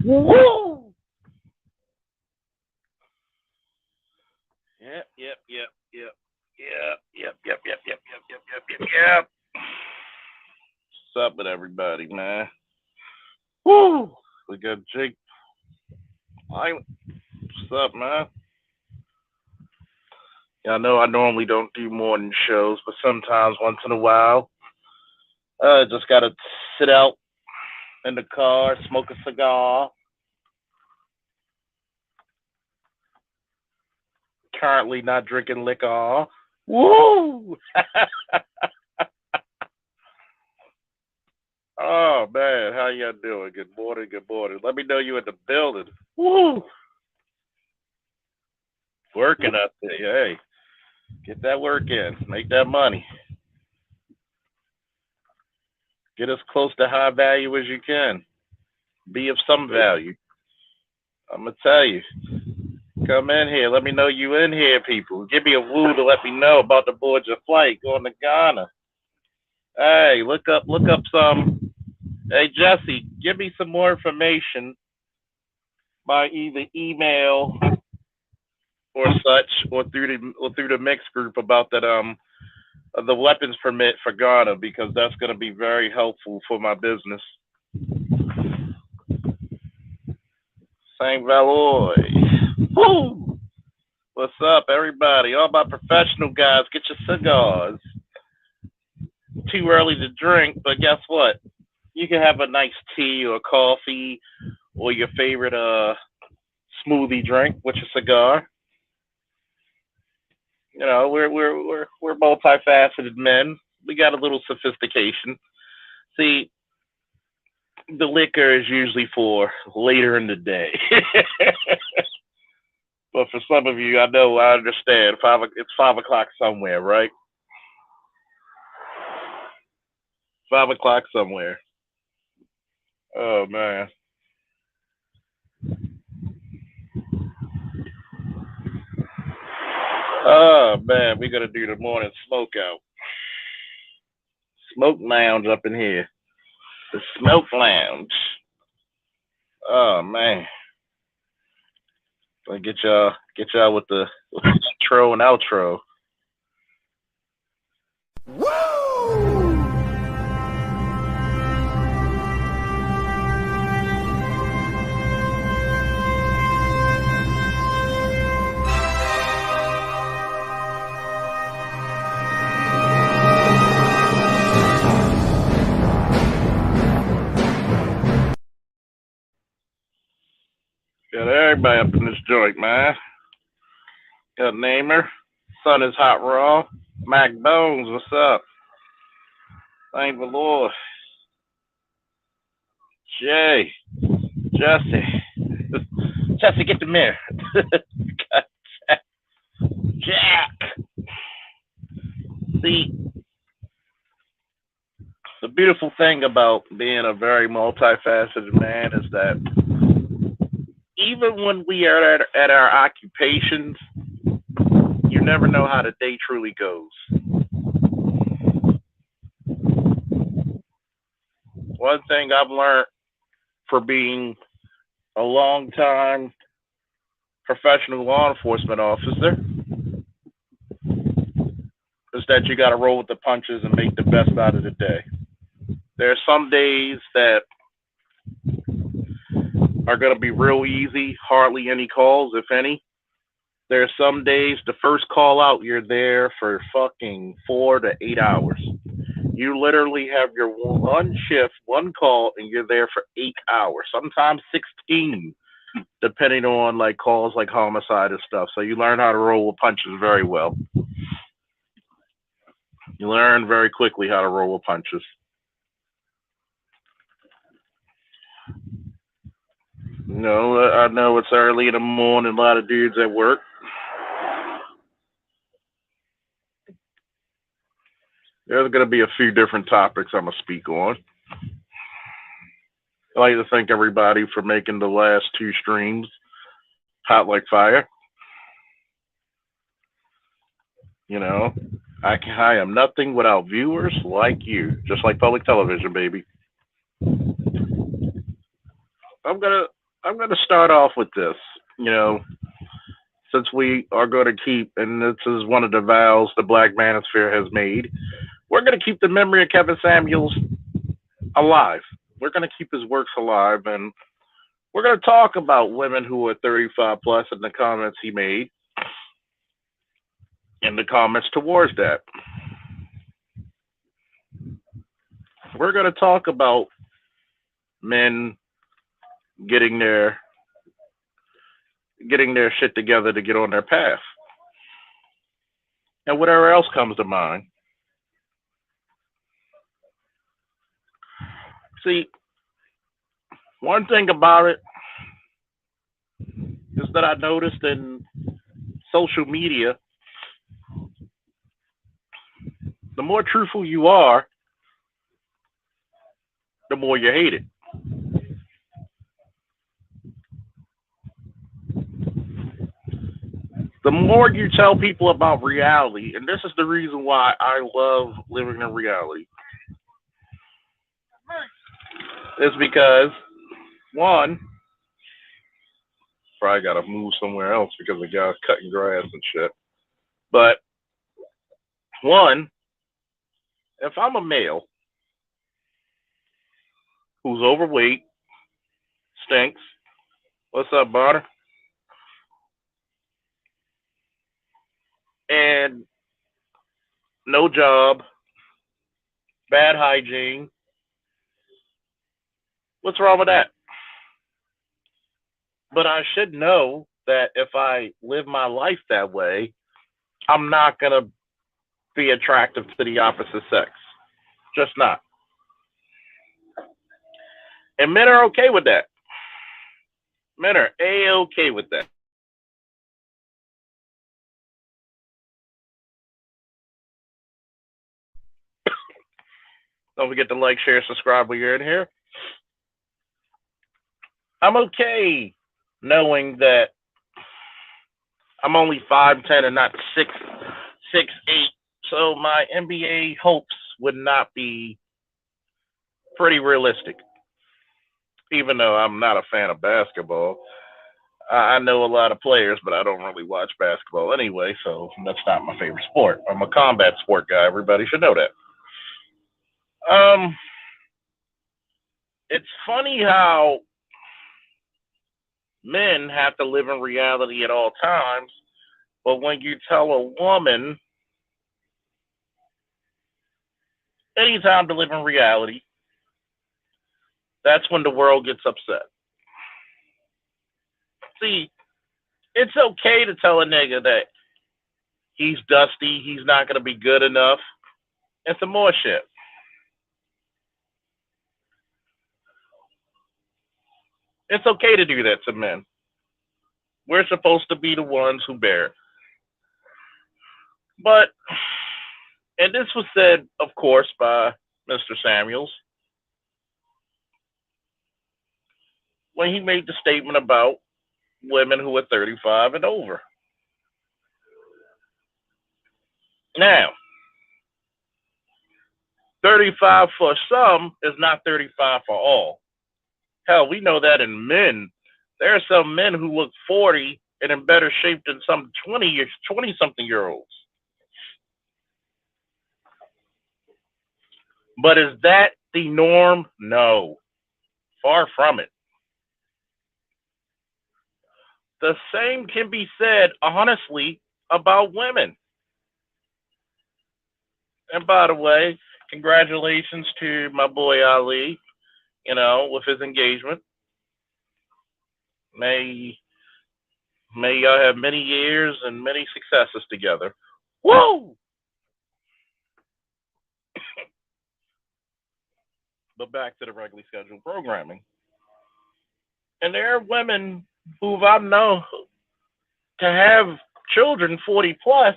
Woo! Yep, yep, yep, yep, yep, yep, yep, yep, yep, yep, yep, yep, yep, yep. What's up with everybody, man? Woo! We got Jake. What's up, man? Yeah, I know I normally don't do morning shows, but sometimes, once in a while, I just gotta sit out in the car, smoke a cigar. Currently not drinking liquor. Woo! Oh man, how y'all doing? Good morning, good morning. Let me know you in the building. Woo! Working up there. Hey, get that work in. Make that money. Get as close to high value as you can. Be of some value. I'm gonna tell you. Come in here. Let me know you in here, people. Give me a woo to let me know about the board your flight going to Ghana. Hey, look up some. Hey Jesse, give me some more information by either email or such, or through the mix group about that the weapons permit for Ghana, because that's going to be very helpful for my business. Saint Valois. Woo! What's up, everybody? All my professional guys, get your cigars. Too early to drink, but guess what? You can have a nice tea or coffee or your favorite smoothie drink with your cigar. You know, we're multifaceted men. We got a little sophistication. See, the liquor is usually for later in the day. But for some of you, I understand. It's 5 o'clock somewhere, right? 5 o'clock somewhere. Oh man. Oh man, we gotta do the morning smoke out. Smoke lounge up in here. The smoke lounge. Oh man. I get y'all with the intro and outro. Got everybody up in this joint, man. Got Namer. Sun is hot raw. Mac Bones, what's up? Thank the Lord. Jay. Jesse. Jesse, get the mirror. Jack. See, the beautiful thing about being a very multifaceted man is that even when we are at our occupations, you never know how the day truly goes. One thing I've learned for being a long time professional law enforcement officer is that you got to roll with the punches and make the best out of the day. There are some days that are going to be real easy, hardly any calls, if any. There are some days the first call out, you're there for fucking 4 to 8 hours. You literally have your one shift, one call, and you're there for 8 hours, sometimes 16, depending on like calls like homicide and stuff. So you learn how to roll with punches very well. You learn very quickly how to roll with punches. No, I know it's early in the morning, a lot of dudes at work. There's going to be a few different topics I'm going to speak on. I'd like to thank everybody for making the last two streams hot like fire. You know, I am nothing without viewers like you, just like public television, baby. I'm gonna I'm going to start off with this. You know, since we are going to keep, and this is one of the vows the Black Manosphere has made, we're going to keep the memory of Kevin Samuels alive. We're going to keep his works alive, and we're going to talk about women who are 35 plus in the comments he made, in the comments towards that. We're going to talk about men getting their getting their shit together to get on their path, and whatever else comes to mind. See, one thing about it is that I noticed in social media, the more truthful you are, the more you hate it. The more you tell people about reality, and this is the reason why I love living in reality, is because one, probably got to move somewhere else because the guy's cutting grass and shit. But one, if I'm a male who's overweight, stinks, what's up, Barter? And no job, bad hygiene, what's wrong with that? But I should know that if I live my life that way, I'm not going to be attractive to the opposite sex. Just not. And men are okay with that. Men are A-okay with that. Don't forget to like, share, subscribe when you're in here. I'm okay knowing that I'm only 5'10" and not 6'8", so my NBA hopes would not be pretty realistic. Even though I'm not a fan of basketball, I know a lot of players, but I don't really watch basketball anyway, so that's not my favorite sport. I'm a combat sport guy. Everybody should know that. Um, it's funny how men have to live in reality at all times, but when you tell a woman anytime to live in reality, that's when the world gets upset. See, it's okay to tell a nigga that he's dusty, he's not going to be good enough, and some more shit. It's okay to do that to men. We're supposed to be the ones who bear it. But, and this was said, of course, by Mr. Samuels when he made the statement about women who are 35 and over. Now, 35 for some is not 35 for all. Hell, we know that in men. There are some men who look 40 and in better shape than some 20 something year olds. But is that the norm? No. Far from it. The same can be said, honestly, about women. And by the way, congratulations to my boy Ali, with his engagement. May y'all have many years and many successes together. Woo! But back to the regularly scheduled programming. And there are women who I've known to have children 40 plus,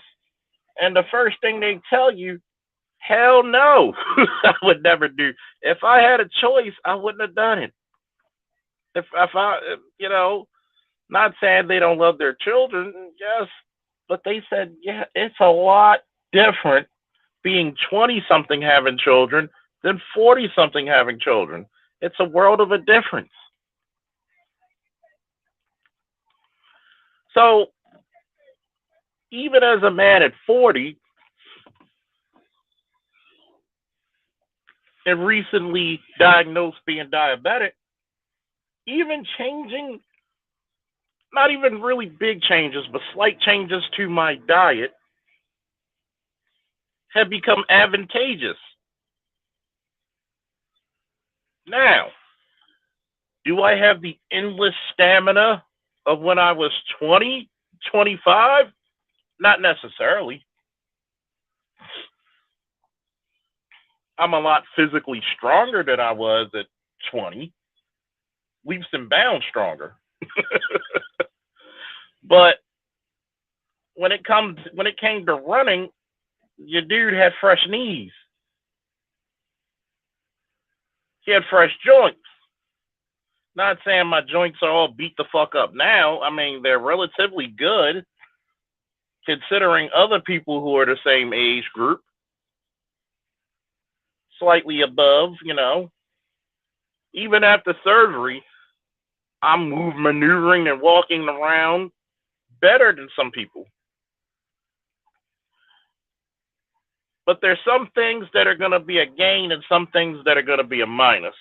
and the first thing they tell you, hell no, I would never do. If I had a choice, I wouldn't have done it. If I, not saying they don't love their children, yes, but they said, yeah, it's a lot different being 20 something having children than 40 something having children. It's a world of a difference. So even as a man at 40 and recently diagnosed being diabetic, even changing, not even really big changes, but slight changes to my diet have become advantageous. Now, do I have the endless stamina of when I was 20, 25? Not necessarily. I'm a lot physically stronger than I was at 20, leaps and bounds stronger. But when it came to running, your dude had fresh knees. He had fresh joints. Not saying my joints are all beat the fuck up now. I mean, they're relatively good considering other people who are the same age group, slightly above, Even after surgery, I'm maneuvering and walking around better than some people. But there's some things that are going to be a gain and some things that are going to be a minus.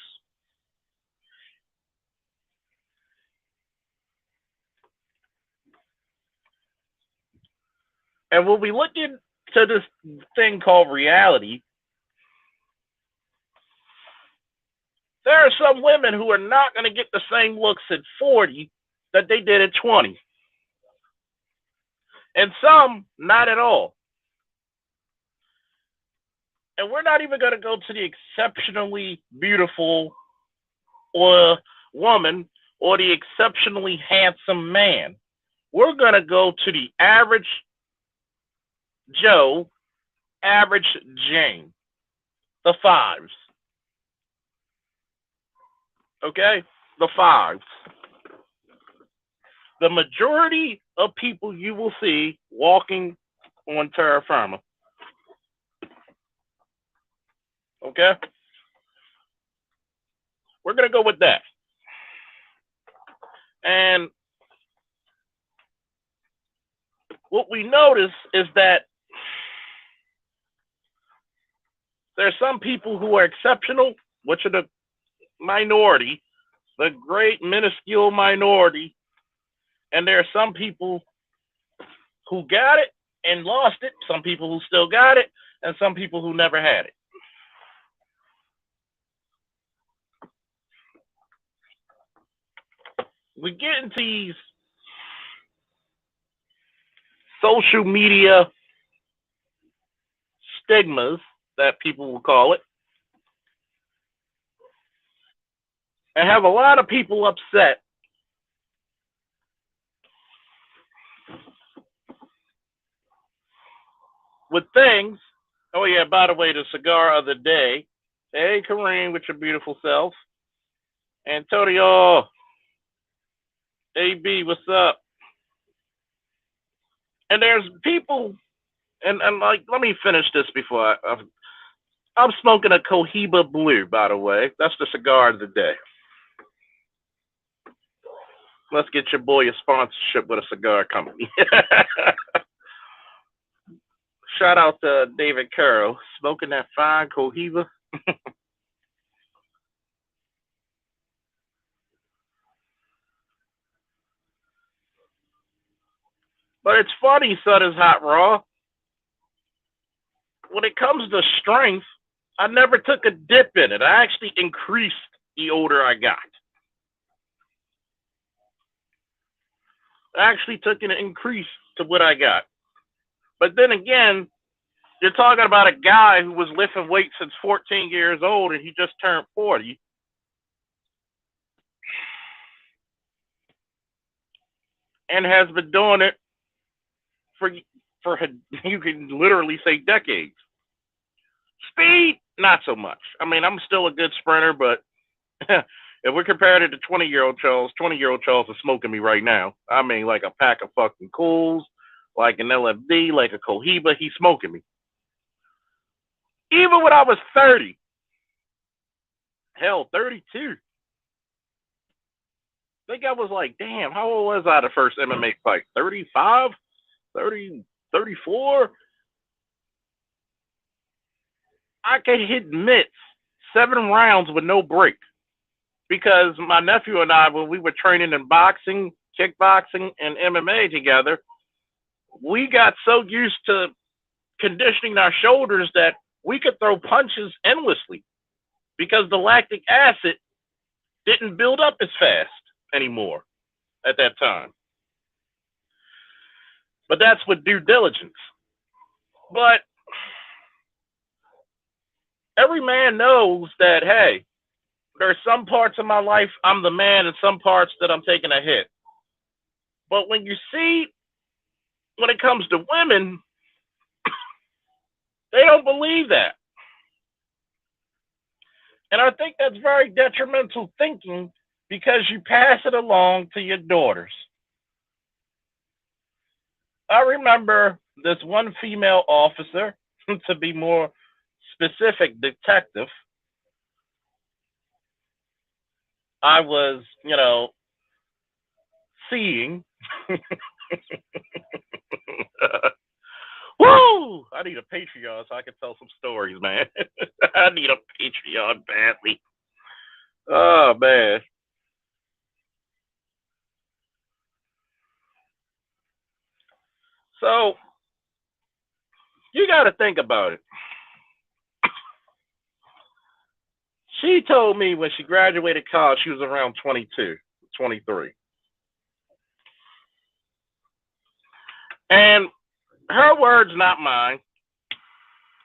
And when we look into this thing called reality, there are some women who are not going to get the same looks at 40 that they did at 20. And some, not at all. And we're not even going to go to the exceptionally beautiful or woman or the exceptionally handsome man. We're going to go to the average Joe, average Jane, the fives. Okay? The fives. The majority of people you will see walking on terra firma. Okay? We're going to go with that. And what we notice is that there are some people who are exceptional, which are the minority, the great minuscule minority, and there are some people who got it and lost it, some people who still got it, and some people who never had it. We get into these social media stigmas that people will call it, and have a lot of people upset with things. Oh yeah, by the way, the cigar of the day. Hey Kareem with your beautiful self. Antonio, AB, what's up? And there's people, and like, let me finish this before I'm smoking a Cohiba Blue, by the way. That's the cigar of the day. Let's get your boy a sponsorship with a cigar company. Shout out to David Carroll, smoking that fine Cohiba. But it's funny, Sun is Hot Raw. When it comes to strength, I never took a dip in it. I actually increased the older I got. I actually took an increase to what I got. But then again, you're talking about a guy who was lifting weights since 14 years old and he just turned 40. And has been doing it for you can literally say decades. Speed, not so much. I mean, I'm still a good sprinter, but if we're comparing it to 20-year-old Charles, 20-year-old Charles is smoking me right now. I mean, like a pack of fucking Cools, like an LFD, like a Cohiba, he's smoking me. Even when I was 30, hell, 32. think I was like, damn, how old was I the first MMA fight? 35? 30, 34? I could hit mitts 7 rounds with no break. Because my nephew and I, when we were training in boxing, kickboxing, and MMA together, we got so used to conditioning our shoulders that we could throw punches endlessly because the lactic acid didn't build up as fast anymore at that time. But that's with due diligence. But every man knows that, hey, there are some parts of my life I'm the man and some parts that I'm taking a hit. But when you see, when it comes to women, they don't believe that. And I think that's very detrimental thinking because you pass it along to your daughters. I remember this one female officer, to be more specific, detective. I was, seeing. Woo! I need a Patreon so I can tell some stories, man. I need a Patreon badly. Oh, man. So, you got to think about it. She told me when she graduated college, she was around 22, 23. And her words, not mine.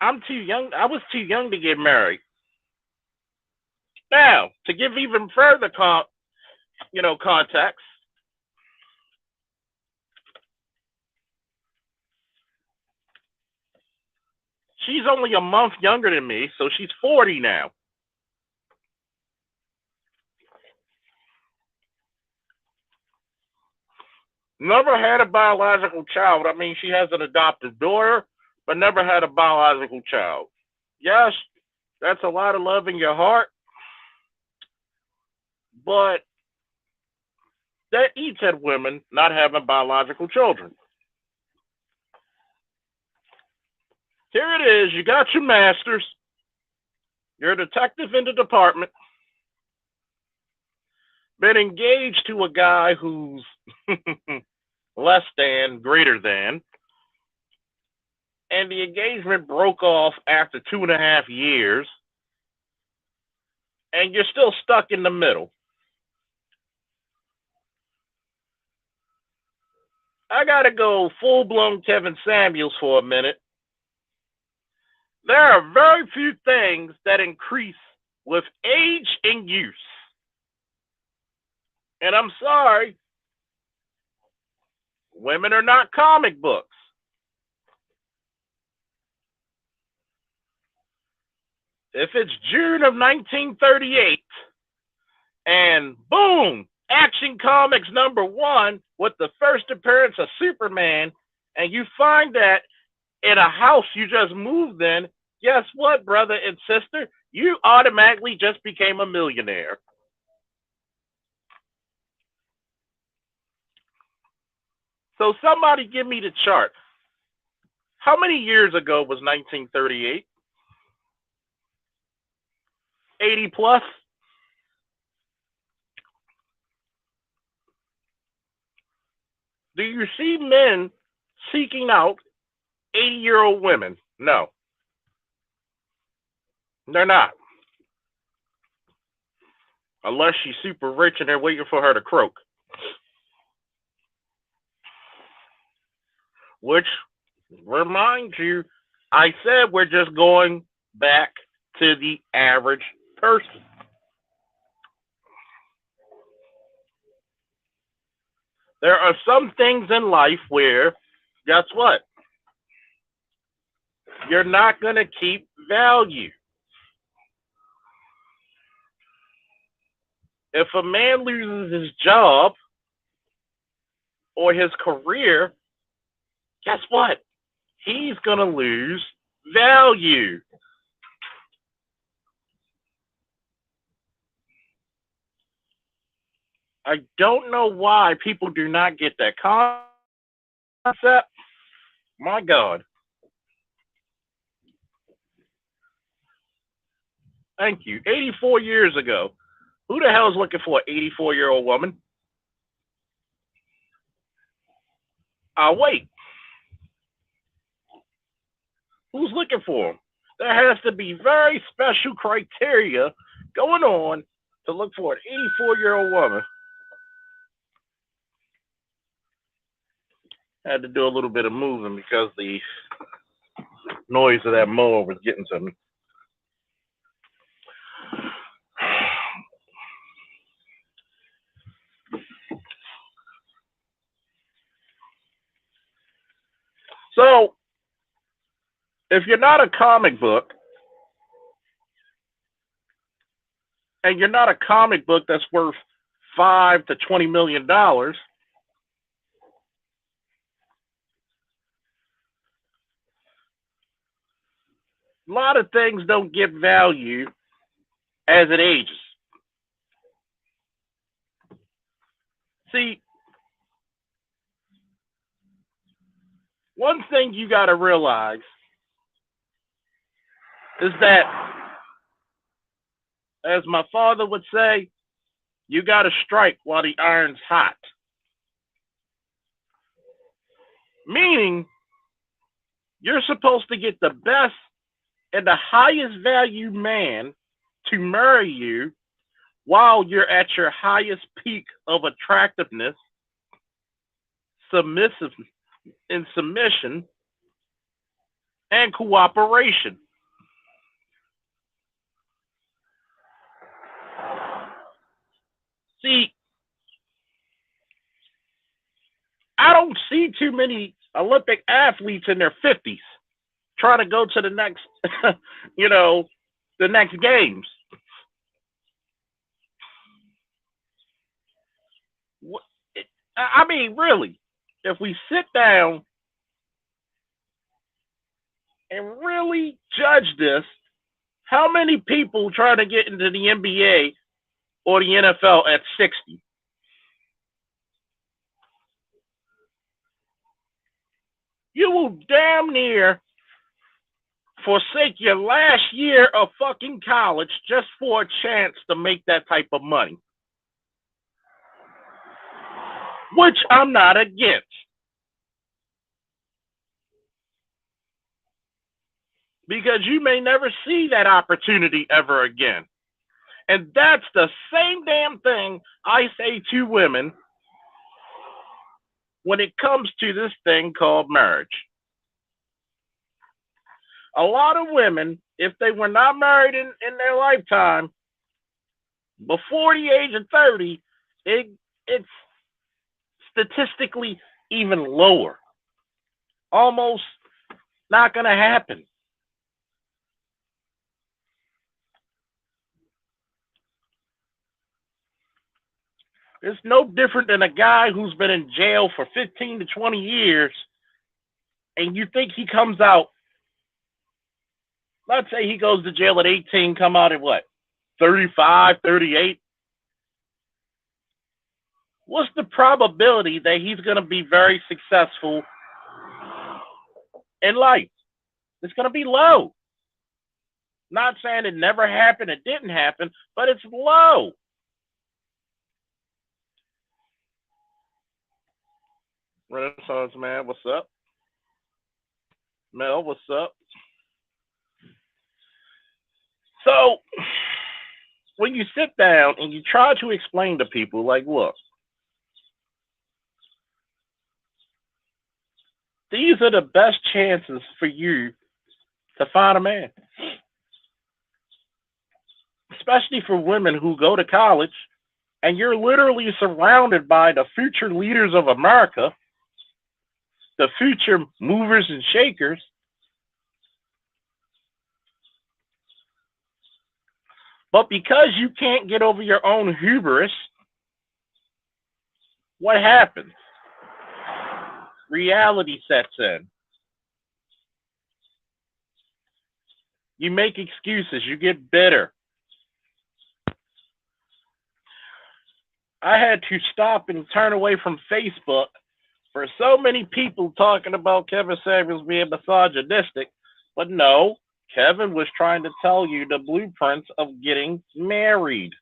I'm too young. I was too young to get married. Now, to give even further context, she's only a month younger than me, so she's 40 now. Never had a biological child. I mean, she has an adopted daughter, but never had a biological child. Yes, that's a lot of love in your heart, but that eats at women not having biological children. Here it is. You got your master's. You're a detective in the department. Been engaged to a guy who's less than, greater than, and the engagement broke off after 2.5 years, and you're still stuck in the middle. I gotta go full blown Kevin Samuels for a minute. There are very few things that increase with age and use. And I'm sorry, women are not comic books. If it's June of 1938 and boom, Action Comics #1 with the first appearance of Superman, and you find that in a house you just moved in, guess what, brother and sister? You automatically just became a millionaire. So somebody give me the chart. How many years ago was 1938? 80 plus? Do you see men seeking out 80-year-old women? No, they're not. Unless she's super rich and they're waiting for her to croak. Which reminds you, I said we're just going back to the average person. There are some things in life where, guess what? You're not going to keep value. If a man loses his job or his career, guess what? He's going to lose value. I don't know why people do not get that concept. My God. Thank you. 84 years ago. Who the hell is looking for an 84-year-old woman? I'll wait. Who's looking for them? There has to be very special criteria going on to look for an 84-year-old woman. I had to do a little bit of moving because the noise of that mower was getting to me. So, if you're not a comic book, and you're not a comic book that's worth $5 to $20 million, a lot of things don't get value as it ages. See, one thing you got to realize is that, as my father would say, you got to strike while the iron's hot. Meaning, you're supposed to get the best and the highest value man to marry you while you're at your highest peak of attractiveness, submissive in submission, and cooperation. See, I don't see too many Olympic athletes in their 50s trying to go to the next, the next games. I mean, really, if we sit down and really judge this, how many people try to get into the NBA or the NFL at 60? You will damn near forsake your last year of fucking college just for a chance to make that type of money. Which I'm not against. Because you may never see that opportunity ever again. And that's the same damn thing I say to women when it comes to this thing called marriage. A lot of women, if they were not married in their lifetime, before the age of 30, it's statistically even lower. Almost not going to happen. It's no different than a guy who's been in jail for 15 to 20 years, and you think he comes out, let's say he goes to jail at 18, come out at what, 35, 38? What's the probability that he's going to be very successful in life? It's going to be low. Not saying it never happened, it didn't happen, but it's low. Renaissance man, what's up? Mel, what's up? So, when you sit down and you try to explain to people, like, look, these are the best chances for you to find a man. Especially for women who go to college, and you're literally surrounded by the future leaders of America, the future movers and shakers. But because you can't get over your own hubris, what happens? Reality sets in. You make excuses. You get bitter. I had to stop and turn away from Facebook for so many people talking about Kevin Samuels being misogynistic. But no, Kevin was trying to tell you the blueprints of getting married.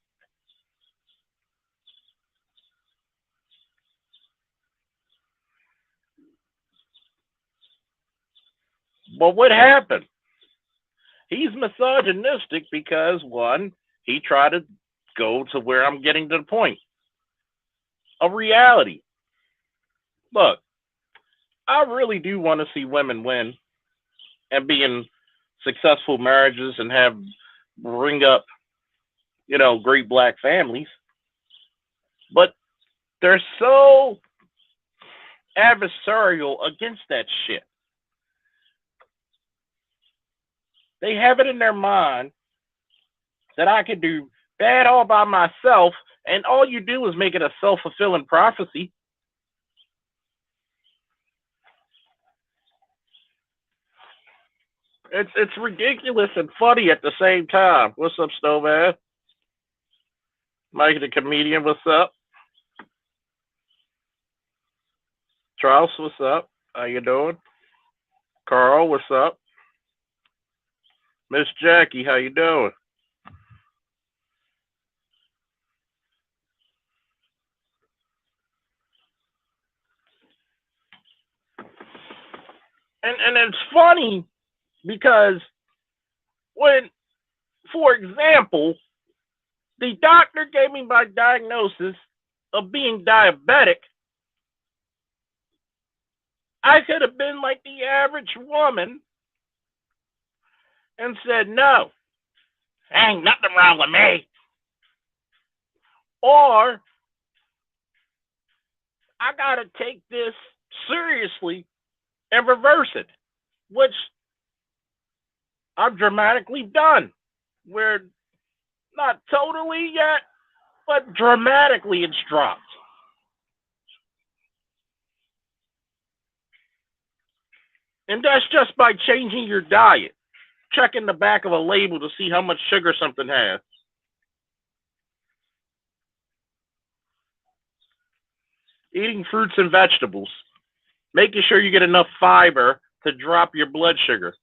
But what happened? He's misogynistic because, one, he tried to go to where I'm getting to the point of reality. Look, I really do want to see women win and be in successful marriages and have bring up, great black families. But they're so adversarial against that shit. They have it in their mind that I could do bad all by myself, and all you do is make it a self-fulfilling prophecy. It's ridiculous and funny at the same time. What's up, Snowman? Mike the comedian, what's up? Charles, what's up? How you doing? Carl, what's up? Miss Jackie, how you doing? And it's funny because when, for example, the doctor gave me my diagnosis of being diabetic, I could have been like the average woman and said, no, ain't nothing wrong with me. Or I got to take this seriously and reverse it, which I've dramatically done. We're not totally yet, but dramatically it's dropped. And that's just by changing your diet, checking the back of a label to see how much sugar something has. Eating fruits and vegetables, making sure you get enough fiber to drop your blood sugar.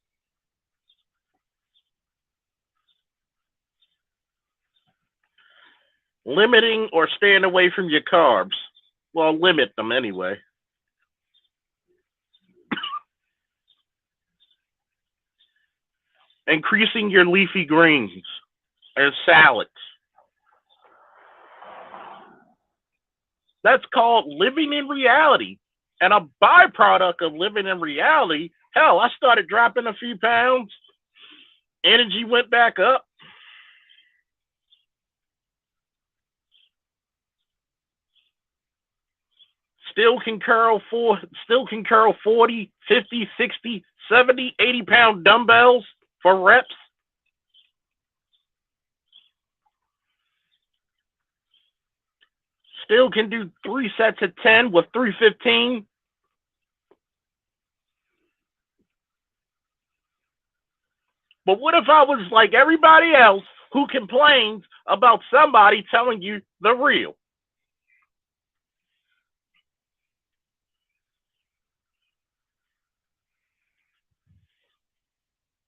Limiting or staying away from your carbs. Well, limit them anyway. Increasing your leafy greens and salads. That's called living in reality. And a byproduct of living in reality, hell, I started dropping a few pounds. Energy went back up. Still can curl 40, 50, 60, 70, 80 pound dumbbells for reps. Still can do 3 sets of 10 with 315. But what if I was like everybody else who complains about somebody telling you the real?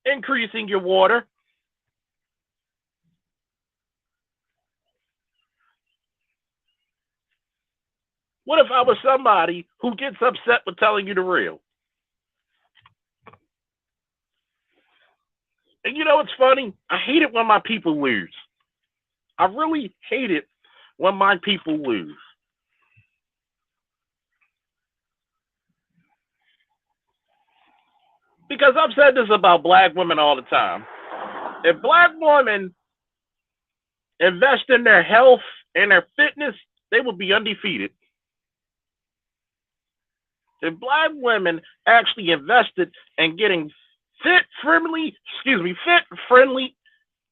Increasing your water. What if I was somebody who gets upset with telling you the real? And you know what's funny? I hate it when my people lose. I really hate it when my people lose. Because I've said this about black women all the time. If black women invest in their health and their fitness, they will be undefeated. If black women actually invested in getting fit, friendly,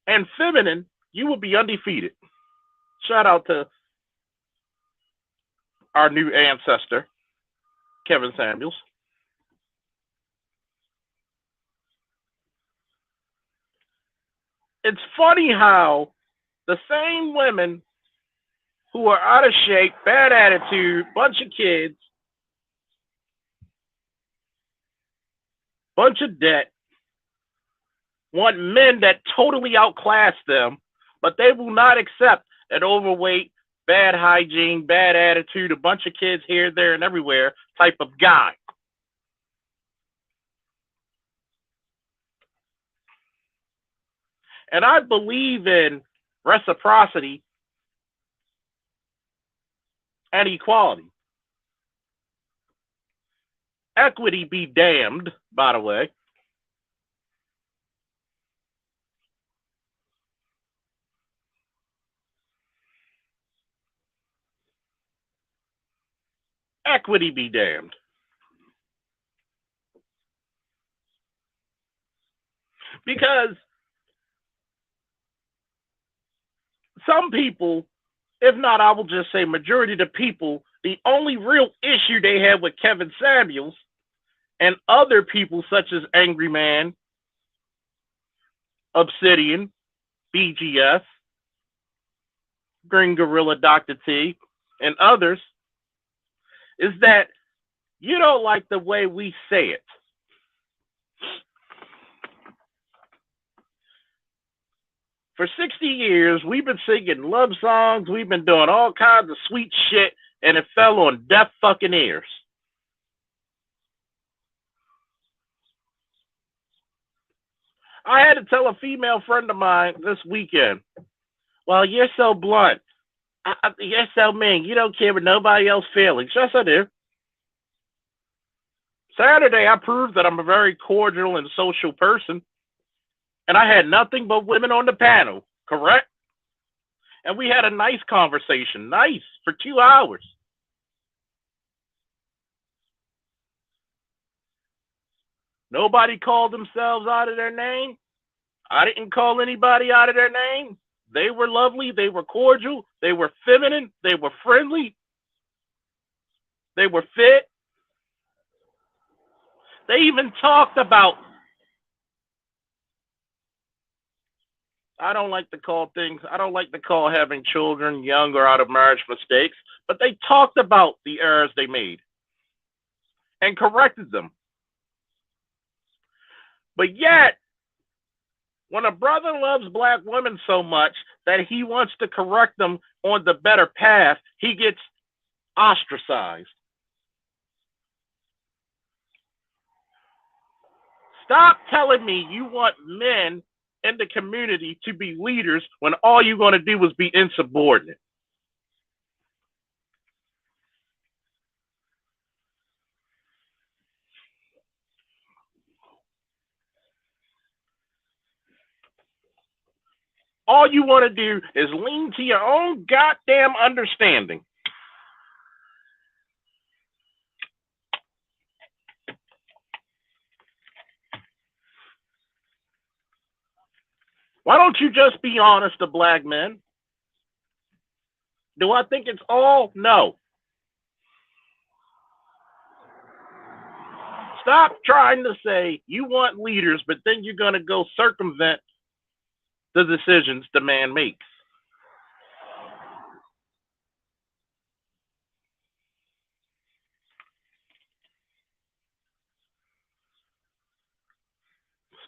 and feminine, you will be undefeated. Shout out to our new ancestor, Kevin Samuels. It's funny how the same women who are out of shape, bad attitude, bunch of kids, bunch of debt, want men that totally outclass them, but they will not accept an overweight, bad hygiene, bad attitude, a bunch of kids here, there, and everywhere type of guy. And I believe in reciprocity and equality. Equity be damned, by the way. Equity be damned. Because some people, if not, I will just say majority of the people, the only real issue they have with Kevin Samuels and other people such as Angry Man, Obsidian, BGS, Green Gorilla, Dr. T, and others, is that you don't like the way we say it. For 60 years, we've been singing love songs, we've been doing all kinds of sweet shit, and it fell on deaf fucking ears. I had to tell a female friend of mine this weekend, well, you're so blunt. You're so mean. You don't care about nobody else's feelings. Yes, I do. Saturday, I proved that I'm a very cordial and social person, and I had nothing but women on the panel, correct? And we had a nice conversation, nice, for 2 hours. Nobody called themselves out of their name. I didn't call anybody out of their name. They were lovely. They were cordial. They were feminine. They were friendly. They were fit. They even talked about, I don't like to call having children young or out of marriage mistakes, but they talked about the errors they made and corrected them. But yet, when a brother loves black women so much that he wants to correct them on the better path, he gets ostracized. Stop telling me you want men in the community to be leaders when all you're going to do is be insubordinate. All you want to do is lean to your own goddamn understanding. Why don't you just be honest to black men? Do I think it's all? No. Stop trying to say you want leaders, but then you're going to go circumvent the decisions the man makes.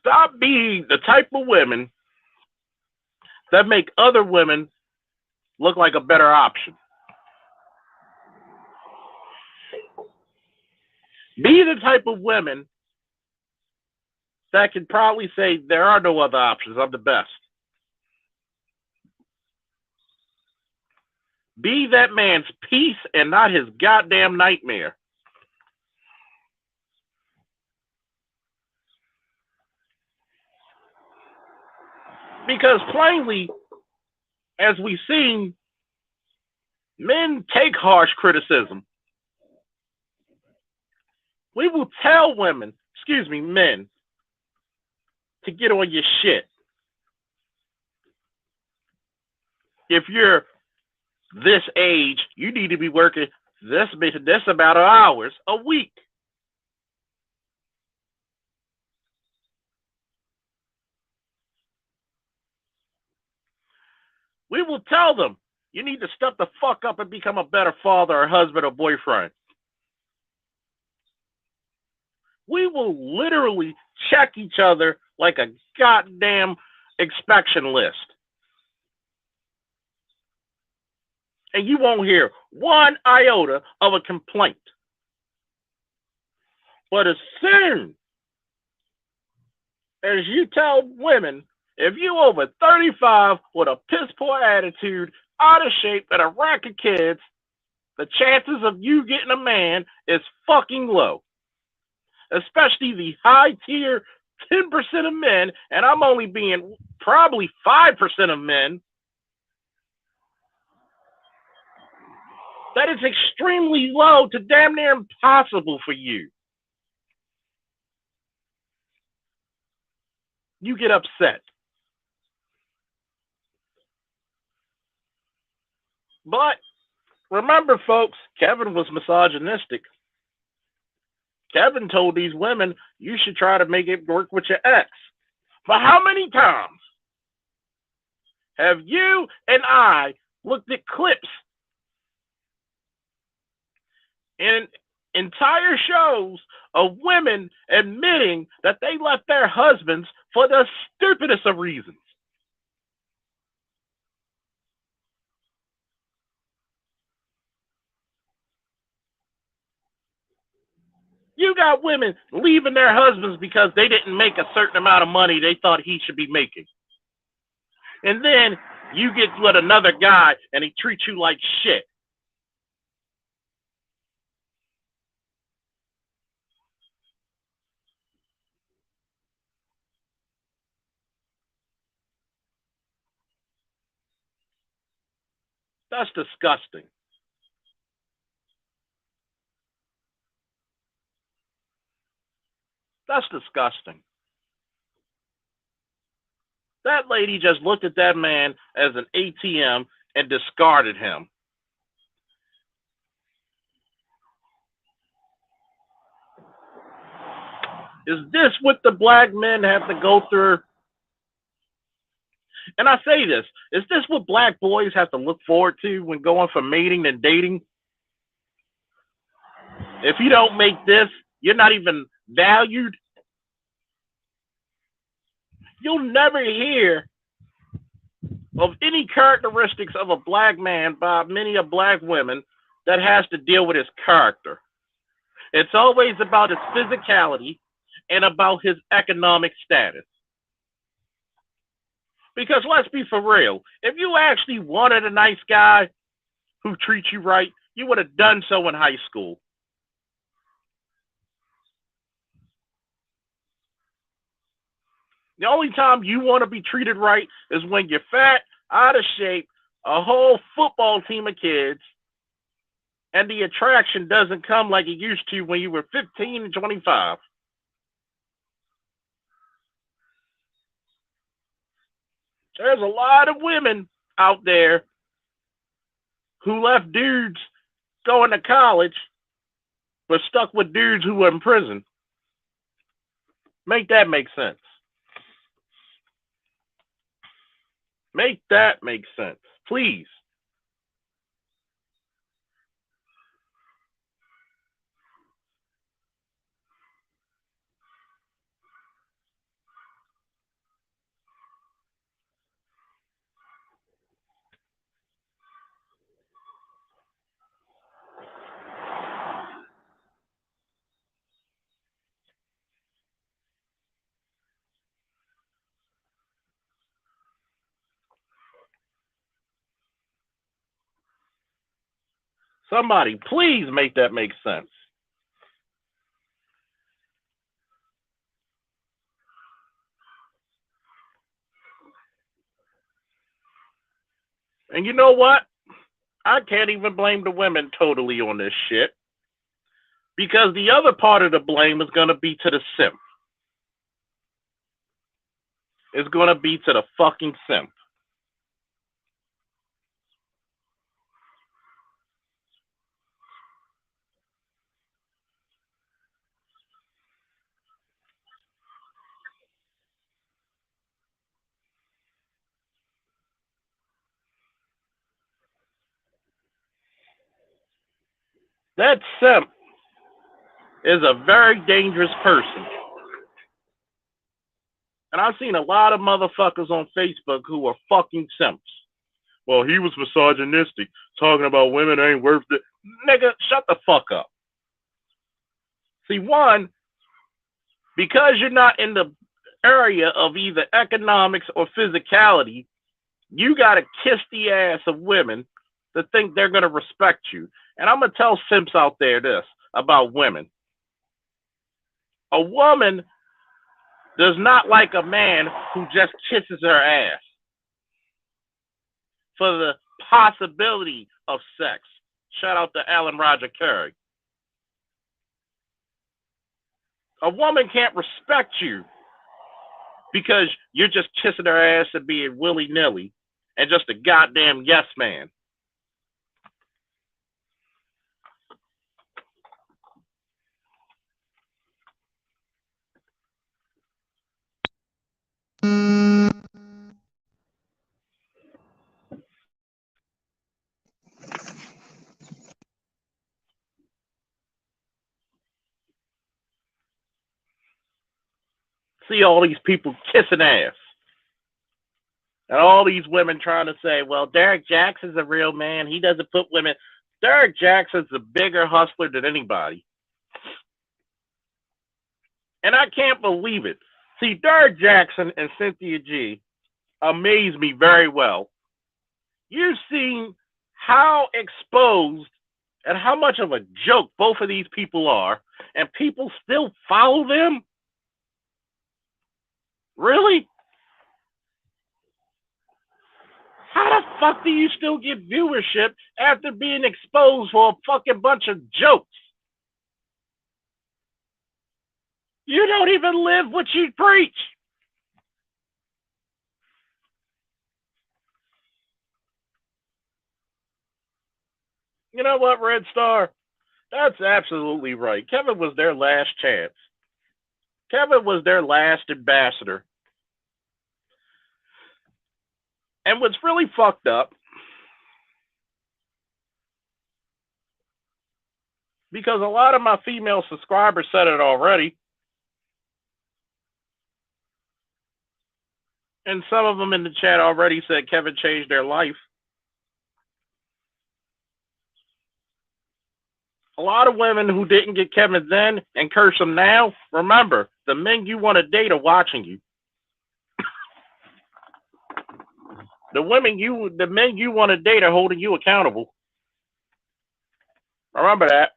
Stop being the type of women that make other women look like a better option. Be the type of women that can probably say there are no other options. I'm the best. Be that man's peace and not his goddamn nightmare. Because plainly, as we've seen, men take harsh criticism. We will tell women, men, to get on your shit. If you're this age, you need to be working this amount of hours a week. We will tell them You need to step the fuck up and become a better father or husband or boyfriend. We will literally check each other like a goddamn inspection list. And you won't hear one iota of a complaint. But as soon as you tell women, if you over 35 with a piss poor attitude, out of shape, and a rack of kids, the chances of you getting a man is fucking low. Especially the high tier 10% of men, and I'm only being probably 5% of men. That is extremely low to damn near impossible for you. You get upset. But remember, folks, Kevin was misogynistic. Kevin told these women, you should try to make it work with your ex. But how many times have you and I looked at clips in entire shows of women admitting that they left their husbands for the stupidest of reasons? You got women leaving their husbands because they didn't make a certain amount of money they thought he should be making. And then you get with another guy and he treats you like shit. That's disgusting. That's disgusting. That lady just looked at that man as an ATM and discarded him. Is this what the black men have to go through? And I say this, is this what black boys have to look forward to when going for mating and dating? If you don't make this, you're not even valued. You'll never hear of any characteristics of a black man by many of black women that has to deal with his character. It's always about his physicality and about his economic status. Because let's be for real, if you actually wanted a nice guy who treats you right, you would have done so in high school. The only time you want to be treated right is when you're fat, out of shape, a whole football team of kids, and the attraction doesn't come like it used to when you were 15 and 25. There's a lot of women out there who left dudes going to college but stuck with dudes who were in prison. Make that make sense. Make that make sense, please. Somebody, please make that make sense. And you know what? I can't even blame the women totally on this shit because the other part of the blame is going to be to the simp. It's going to be to the fucking simp. That simp is a very dangerous person. And I've seen a lot of motherfuckers on Facebook who are fucking simps. Well, he was misogynistic, talking about women ain't worth it. Nigga, shut the fuck up. See, one, because you're not in the area of either economics or physicality, you got to kiss the ass of women to think they're going to respect you. And I'm going to tell simps out there this about women. A woman does not like a man who just kisses her ass for the possibility of sex. Shout out to Alan Roger Curry. A woman can't respect you because you're just kissing her ass and being willy-nilly and just a goddamn yes man. See all these people kissing ass. And all these women trying to say, well, Derek Jackson's a real man. He doesn't put women. Derek Jackson's a bigger hustler than anybody. And I can't believe it. See, Derek Jackson and Cynthia G amaze me very well. You've seen how exposed and how much of a joke both of these people are, and people still follow them? Really? How the fuck do you still get viewership after being exposed for a fucking bunch of jokes? You don't even live what you preach. You know what, Red Star? That's absolutely right. Kevin was their last chance. Kevin was their last ambassador. And what's really fucked up, because a lot of my female subscribers said it already, and some of them in the chat already said Kevin changed their life. A lot of women who didn't get Kevin then and curse him now, remember, the men you want to date are watching you. The men you want to date are holding you accountable. Remember that.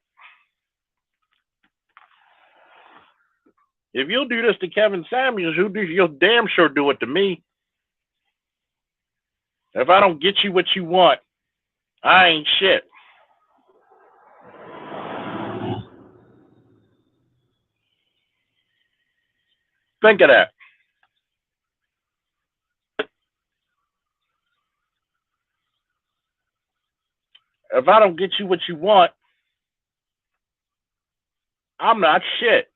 If you'll do this to Kevin Samuels, you'll damn sure do it to me. If I don't get you what you want, I ain't shit. Think of that. If I don't get you what you want, I'm not shit.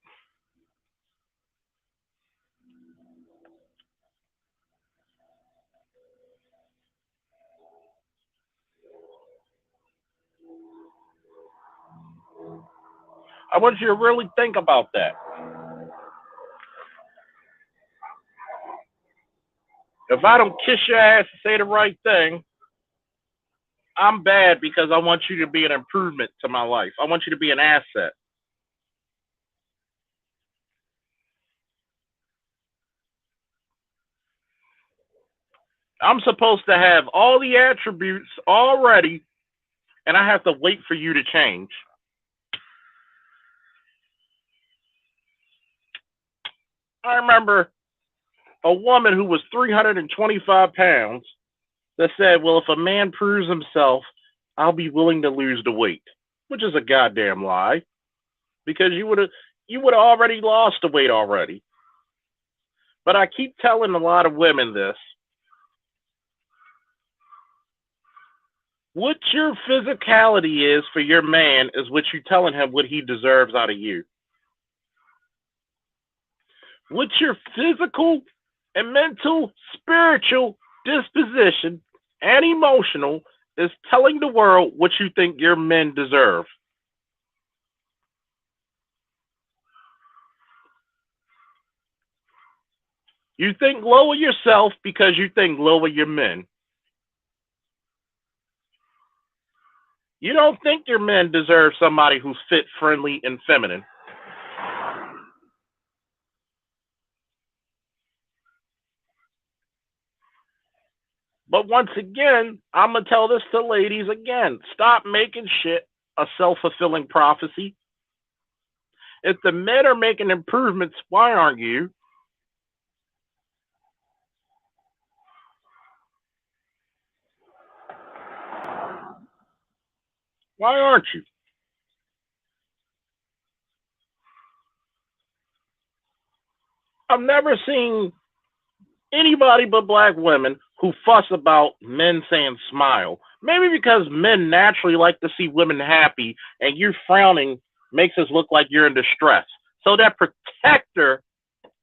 I want you to really think about that. If I don't kiss your ass and say the right thing, I'm bad because I want you to be an improvement to my life. I want you to be an asset. I'm supposed to have all the attributes already, and I have to wait for you to change. I remember a woman who was 325 pounds that said, well, if a man proves himself, I'll be willing to lose the weight, which is a goddamn lie, because you would have already lost the weight already. But I keep telling a lot of women this. What your physicality is for your man is what you're telling him what he deserves out of you. What your physical and mental, spiritual disposition and emotional is telling the world what you think your men deserve. You think low of yourself because you think low of your men. You don't think your men deserve somebody who's fit, friendly, and feminine. But once again, I'm going to tell this to ladies again. Stop making shit a self-fulfilling prophecy. If the men are making improvements, why aren't you? Why aren't you? I've never seen anybody but black women who fuss about men saying smile. Maybe because men naturally like to see women happy, and you frowning makes us look like you're in distress. So that protector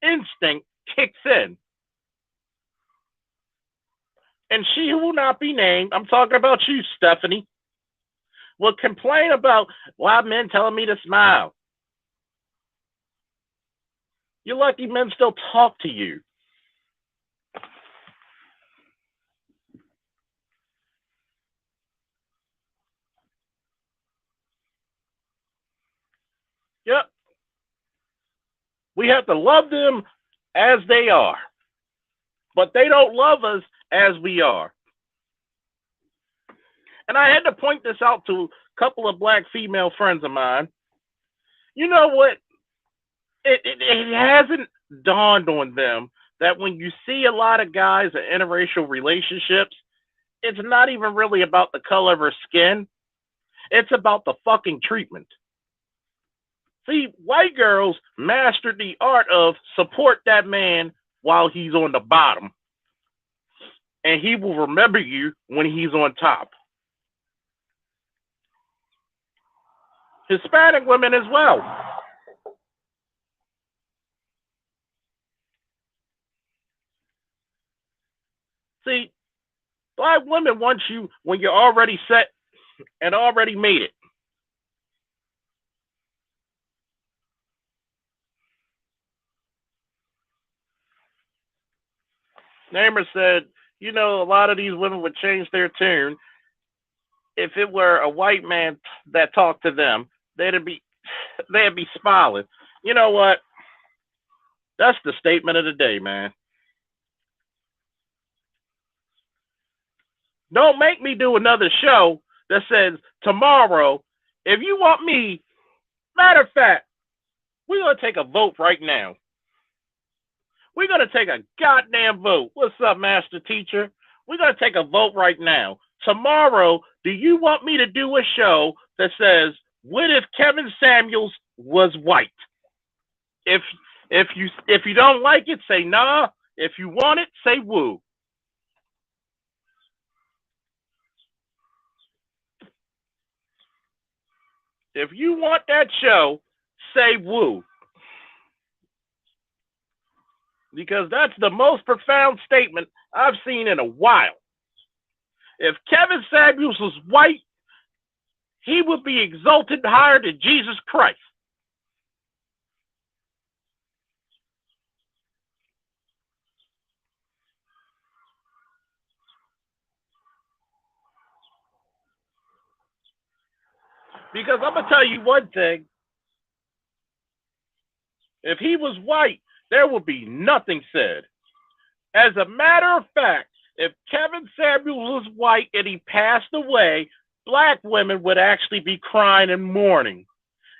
instinct kicks in. And she who will not be named, I'm talking about you, Stephanie, will complain about why men telling me to smile. You're lucky men still talk to you. Yep. We have to love them as they are, but they don't love us as we are. And I had to point this out to a couple of black female friends of mine. You know what? It hasn't dawned on them that when you see a lot of guys in interracial relationships, it's not even really about the color of her skin. It's about the fucking treatment. See, white girls mastered the art of support that man while he's on the bottom, and he will remember you when he's on top. Hispanic women as well. See, black women want you when you're already set and already made it. Namer said, you know, a lot of these women would change their tune if it were a white man that talked to them. They'd be smiling. You know what? That's the statement of the day, man. Don't make me do another show that says tomorrow, if you want me, matter of fact, we're going to take a vote right now. We're going to take a goddamn vote. What's up, Master Teacher? We're going to take a vote right now. Tomorrow, do you want me to do a show that says, what if Kevin Samuels was white? If if you don't like it, say nah. If you want it, say woo. If you want that show, say woo. Because that's the most profound statement I've seen in a while. If Kevin Samuels was white, he would be exalted higher than Jesus Christ. Because I'm going to tell you one thing. If he was white, there would be nothing said. As a matter of fact, if Kevin Samuels was white and he passed away, black women would actually be crying and mourning.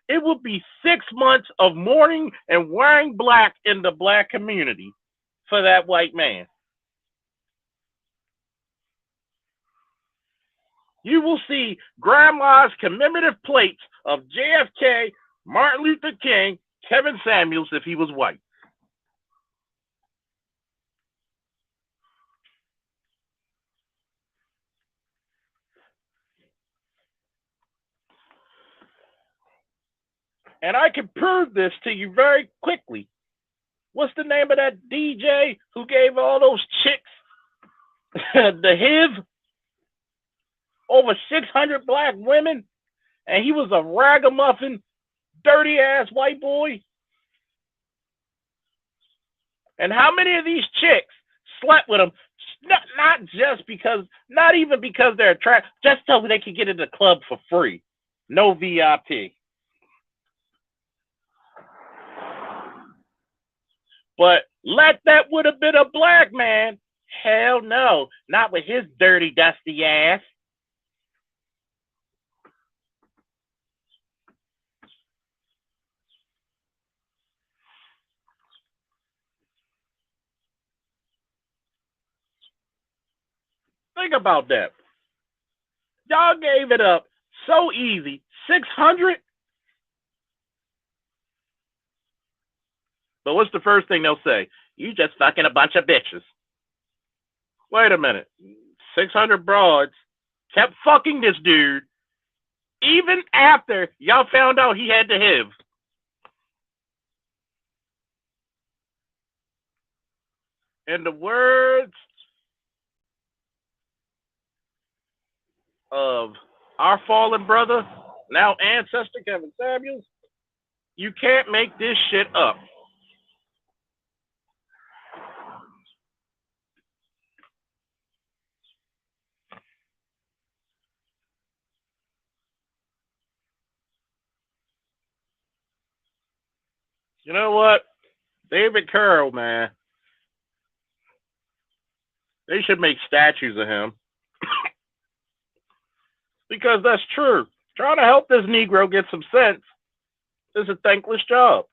It would be 6 months of mourning and wearing black in the black community for that white man. You will see grandma's commemorative plates of JFK, Martin Luther King, Kevin Samuels if he was white. And I can prove this to you very quickly. What's the name of that DJ who gave all those chicks the HIV? Over 600 black women, and he was a ragamuffin, dirty ass white boy. And how many of these chicks slept with him? Not just because, not even because they're attractive, just so they could get in the club for free. No VIP. But let that would have been a black man. Hell no. Not with his dirty, dusty ass. Think about that. Y'all gave it up so easy. 600? But what's the first thing they'll say? You just fucking a bunch of bitches. Wait a minute. 600 broads kept fucking this dude even after y'all found out he had the HIV. In the words of our fallen brother, now ancestor Kevin Samuels, you can't make this shit up. You know what? David Curl, man. They should make statues of him. Because that's true. Trying to help this Negro get some sense is a thankless job.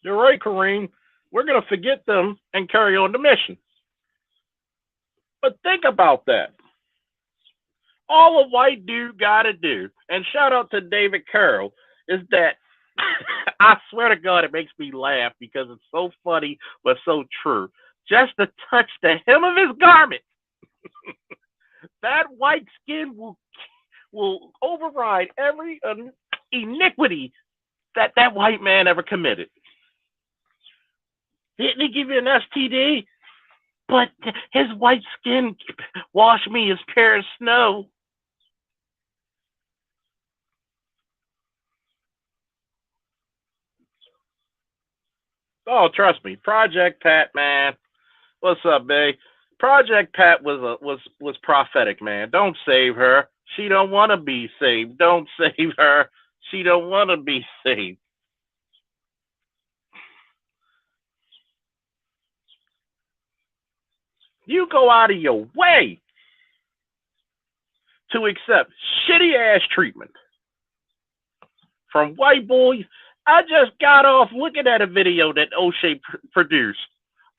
You're right, Kareem. We're going to forget them and carry on the mission. But think about that. All a white dude got to do, and shout out to David Curl, is that I swear to God, it makes me laugh because it's so funny but so true. Just to touch the hem of his garment, that white skin will override every iniquity that white man ever committed. Didn't he give you an STD? But his white skin washed me as pure as snow. Oh, trust me, Project Pat, man. What's up, babe? Project Pat was prophetic, man. Don't save her. She don't want to be saved. Don't save her. She don't want to be saved. You go out of your way to accept shitty ass treatment from white boys. I just got off looking at a video that O'Shea produced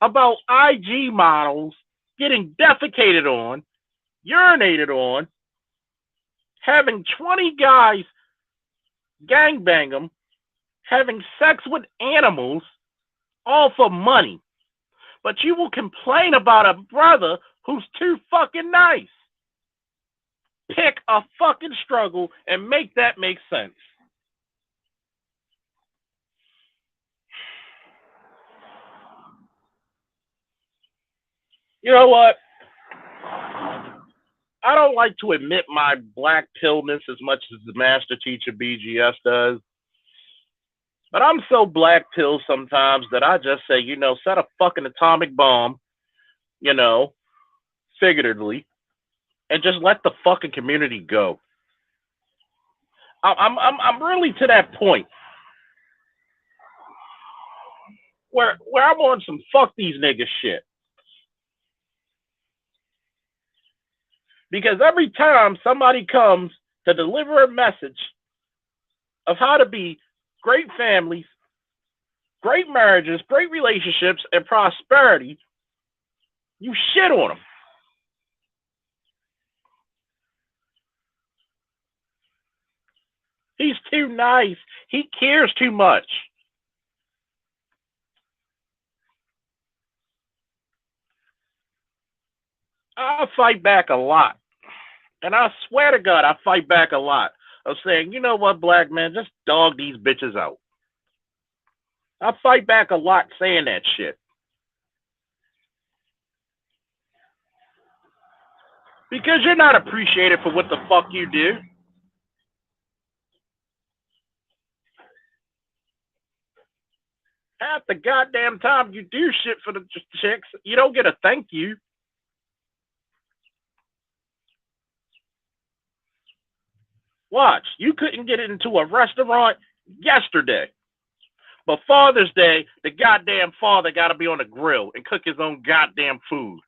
about IG models getting defecated on, urinated on, having 20 guys gangbang them, having sex with animals, all for money. But you will complain about a brother who's too fucking nice. Pick a fucking struggle and make that make sense. You know what? I don't like to admit my black pillness as much as the master teacher BGS does. But I'm so black pill sometimes that I just say, set a fucking atomic bomb, figuratively, and just let the fucking community go. I'm really to that point where I'm on some fuck these niggas shit. Because every time somebody comes to deliver a message of how to be great families, great marriages, great relationships, and prosperity, you shit on them. He's too nice. He cares too much. I fight back a lot. And I swear to God, I fight back a lot of saying, you know what, black man, just dog these bitches out. I fight back a lot saying that shit. Because you're not appreciated for what the fuck you do. Half the goddamn time you do shit for the chicks, you don't get a thank you. Watch, you couldn't get into a restaurant yesterday. But Father's Day, the goddamn father got to be on the grill and cook his own goddamn food.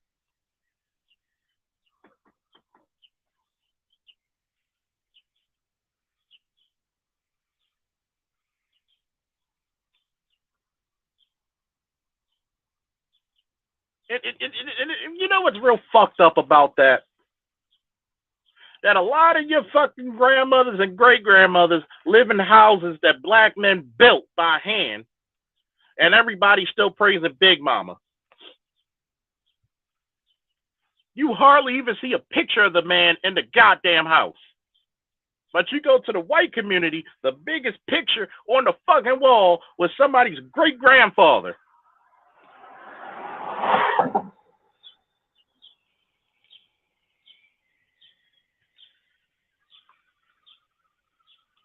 You know what's real fucked up about that? That a lot of your fucking grandmothers and great grandmothers live in houses that black men built by hand, and everybody still praising Big Mama. You hardly even see a picture of the man in the goddamn house. But you go to the white community, the biggest picture on the fucking wall was somebody's great grandfather.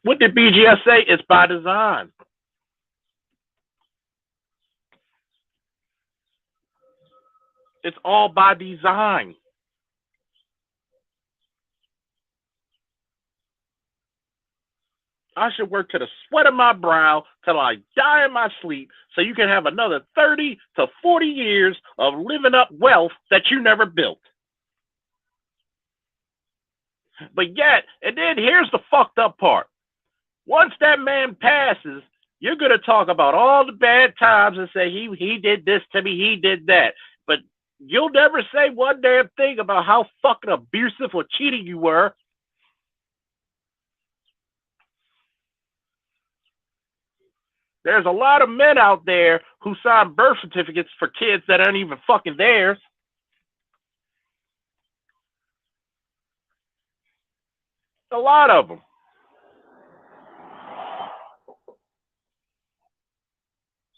What did BGS say? It's by design. It's all by design. I should work to the sweat of my brow till I die in my sleep so you can have another 30 to 40 years of living up wealth that you never built. But yet, and then here's the fucked up part. Once that man passes, you're going to talk about all the bad times and say, he did this to me, he did that. But you'll never say one damn thing about how fucking abusive or cheating you were. There's a lot of men out there who sign birth certificates for kids that aren't even fucking theirs. A lot of them.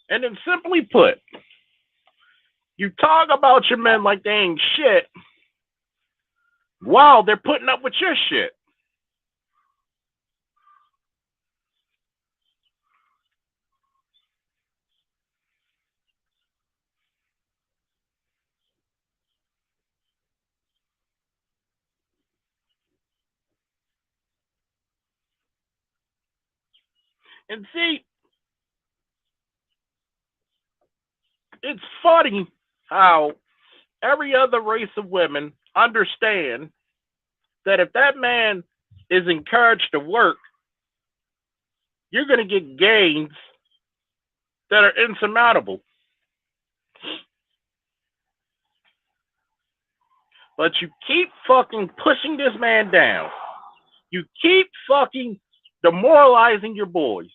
And then simply put, you talk about your men like they ain't shit while they're putting up with your shit. And see, it's funny how every other race of women understand that if that man is encouraged to work, you're going to get gains that are insurmountable. But you keep fucking pushing this man down. You keep fucking demoralizing your boys.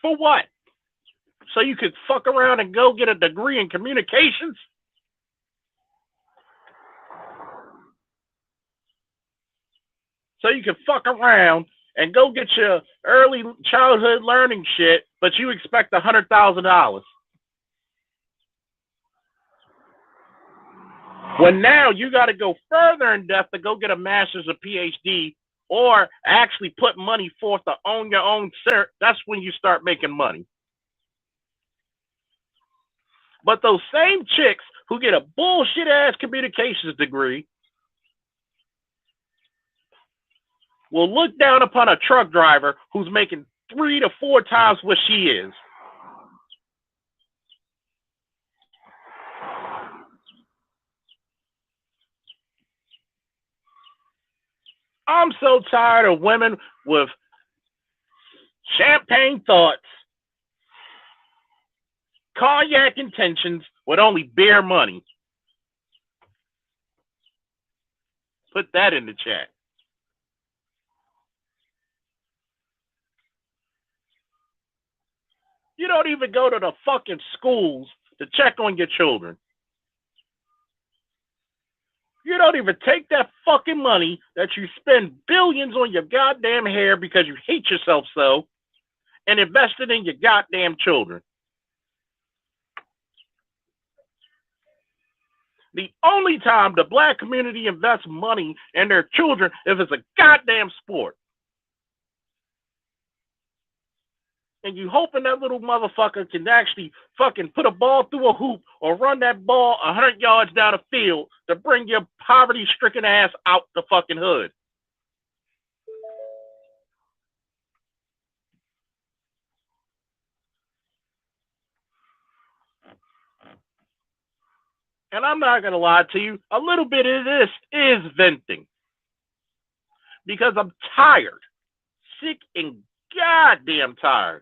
For what? So you could fuck around and go get a degree in communications? So you can fuck around and go get your early childhood learning shit, but you expect $100,000. When now you got to go further in depth to go get a master's or PhD, or actually put money forth to own your own cert. That's when you start making money. But those same chicks who get a bullshit ass communications degree will look down upon a truck driver who's making 3 to 4 times what she is. I'm so tired of women with champagne thoughts, cognac intentions with only beer money. Put that in the chat. You don't even go to the fucking schools to check on your children. You don't even take that fucking money that you spend billions on your goddamn hair because you hate yourself so and invest it in your goddamn children. The only time the black community invests money in their children if it's a goddamn sport. and you hoping that little motherfucker can actually fucking put a ball through a hoop or run that ball 100 yards down the field to bring your poverty-stricken ass out the fucking hood. And I'm not going to lie to you, a little bit of this is venting. Because I'm tired, sick and goddamn tired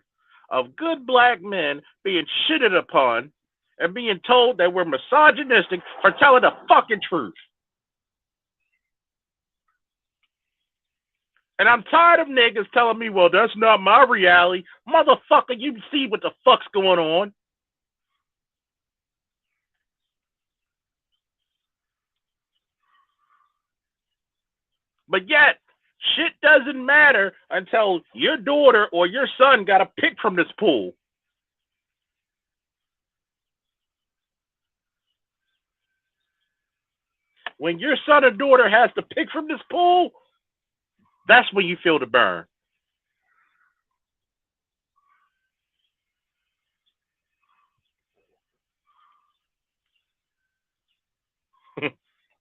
of good black men being shitted upon and being told that we're misogynistic for telling the fucking truth. And I'm tired of niggas telling me, well, that's not my reality. Motherfucker, you see what the fuck's going on. But yet, shit doesn't matter until your daughter or your son got to pick from this pool. When your son or daughter has to pick from this pool, that's when you feel the burn.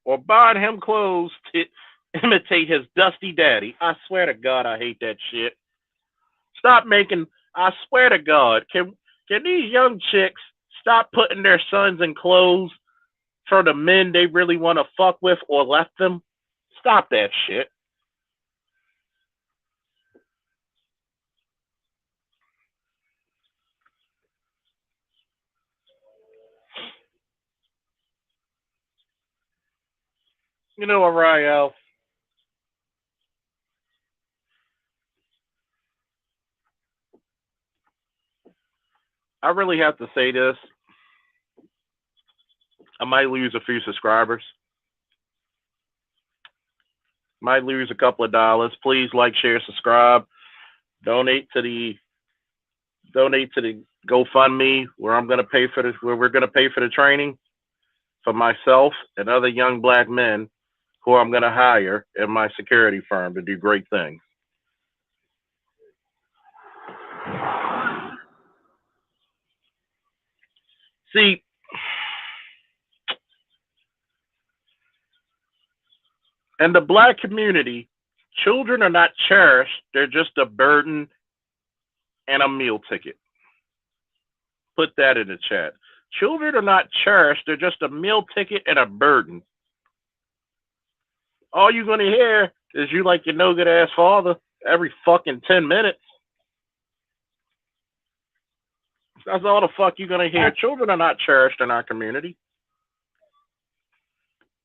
Or buying him clothes to imitate his dusty daddy. I swear to God, I hate that shit. Stop making. I swear to God, can these young chicks stop putting their sons in clothes for the men they really want to fuck with or left them? Stop that shit. You know what, Rael? I really have to say this. I might lose a few subscribers. Might lose a couple of dollars. Please like, share, subscribe. Donate to the GoFundMe where we're gonna pay for the training for myself and other young black men who I'm gonna hire in my security firm to do great things. See, in the black community, children are not cherished, they're just a burden and a meal ticket. Put that in the chat. Children are not cherished, they're just a meal ticket and a burden. All you're going to hear is you like your no good ass father every fucking 10 minutes. That's all the fuck you're going to hear. Children are not cherished in our community.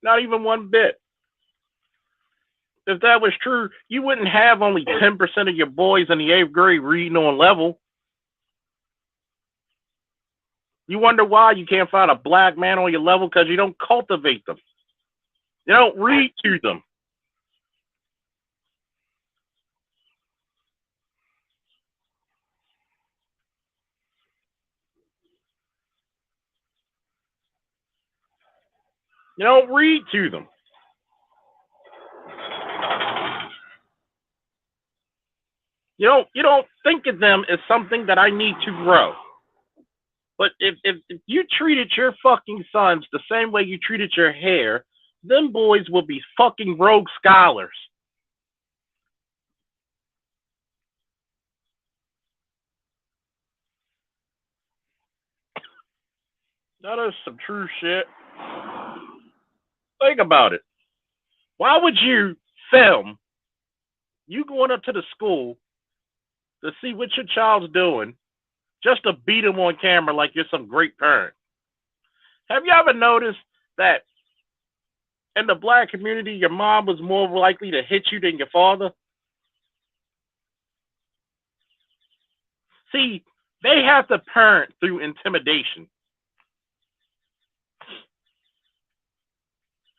Not even one bit. If that was true, you wouldn't have only 10% of your boys in the 8th grade reading on level. You wonder why you can't find a black man on your level because you don't cultivate them. You don't read to them. You don't read to them. You don't think of them as something that I need to grow. But if you treated your fucking sons the same way you treated your hair, them boys will be fucking rogue scholars. That is some true shit. Think about it. Why would you film you going up to the school to see what your child's doing just to beat him on camera like you're some great parent? Have you ever noticed that in the black community, your mom was more likely to hit you than your father? See, they have to parent through intimidation.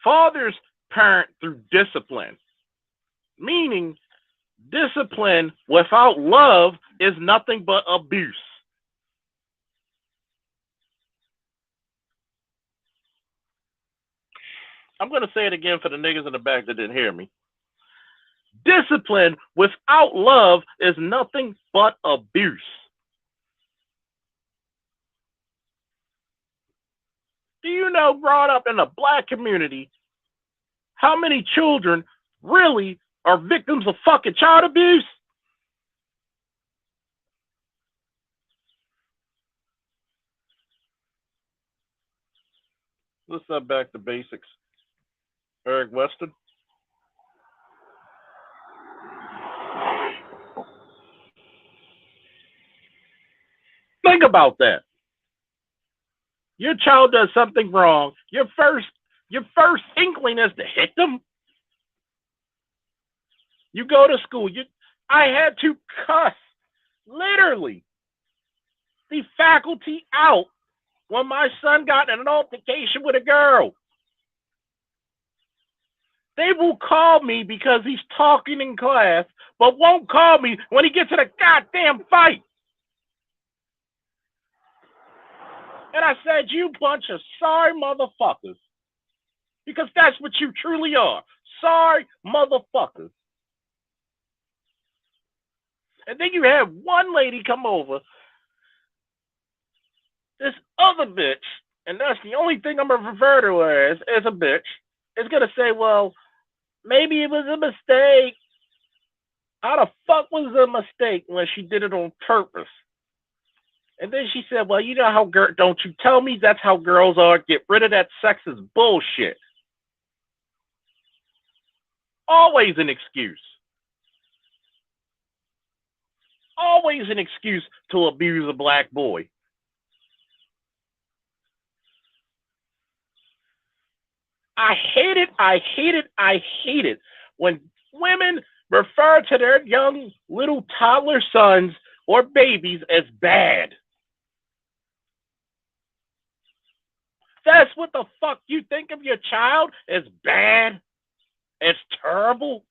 Fathers parent through discipline, meaning discipline without love is nothing but abuse. I'm going to say it again for the niggas in the back that didn't hear me. Discipline without love is nothing but abuse. Do you know, brought up in the black community, how many children really are victims of fucking child abuse? Let's step back to basics. Eric Weston. Think about that. Your child does something wrong. Your first inkling is to hit them. You go to school. I had to cuss literally the faculty out when my son got in an altercation with a girl. They will call me because he's talking in class, but won't call me when he gets in a goddamn fight. And I said, you bunch of sorry motherfuckers. Because that's what you truly are. Sorry motherfuckers. And then you have one lady come over, this other bitch, and that's the only thing I'm going to refer to her as a bitch, is going to say, well, maybe it was a mistake. How the fuck was it a mistake when she did it on purpose? And then she said, well, you know how don't you tell me that's how girls are. Get rid of that sexist bullshit. Always an excuse. Always an excuse to abuse a black boy. I hate it when women refer to their young little toddler sons or babies as bad. That's what the fuck you think of your child as bad? As terrible?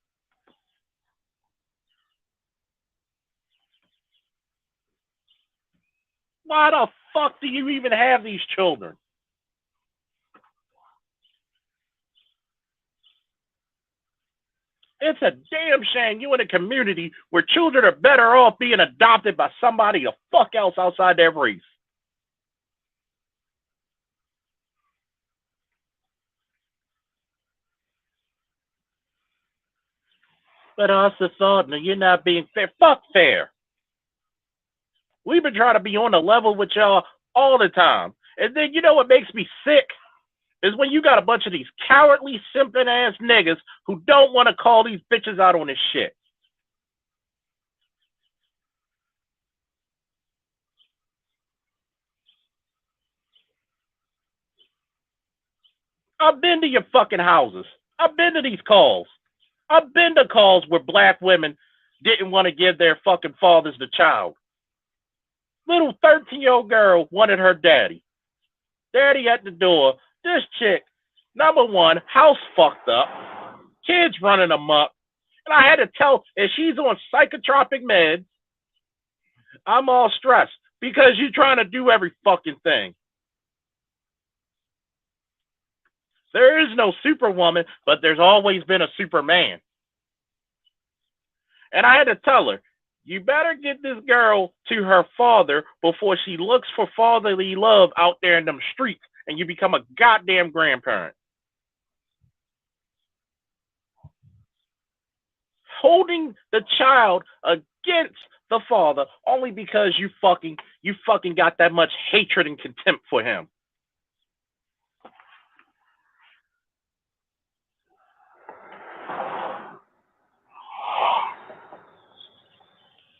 Why the fuck do you even have these children? It's a damn shame you in a community where children are better off being adopted by somebody the fuck else outside their race. But I also thought, no, you're not being fair. Fuck fair. We've been trying to be on the level with y'all all the time. And then you know what makes me sick? Is when you got a bunch of these cowardly, simping ass niggas who don't want to call these bitches out on this shit. I've been to your fucking houses. I've been to these calls. I've been to calls where black women didn't want to give their fucking fathers the child. Little 13-year-old girl wanted her daddy. Daddy at the door. This chick, number one, house fucked up. Kids running amok. And I had to tell, if she's on psychotropic meds, I'm all stressed because you're trying to do every fucking thing. There is no superwoman, but there's always been a superman. And I had to tell her, you better get this girl to her father before she looks for fatherly love out there in them streets and you become a goddamn grandparent. Holding the child against the father only because you fucking got that much hatred and contempt for him.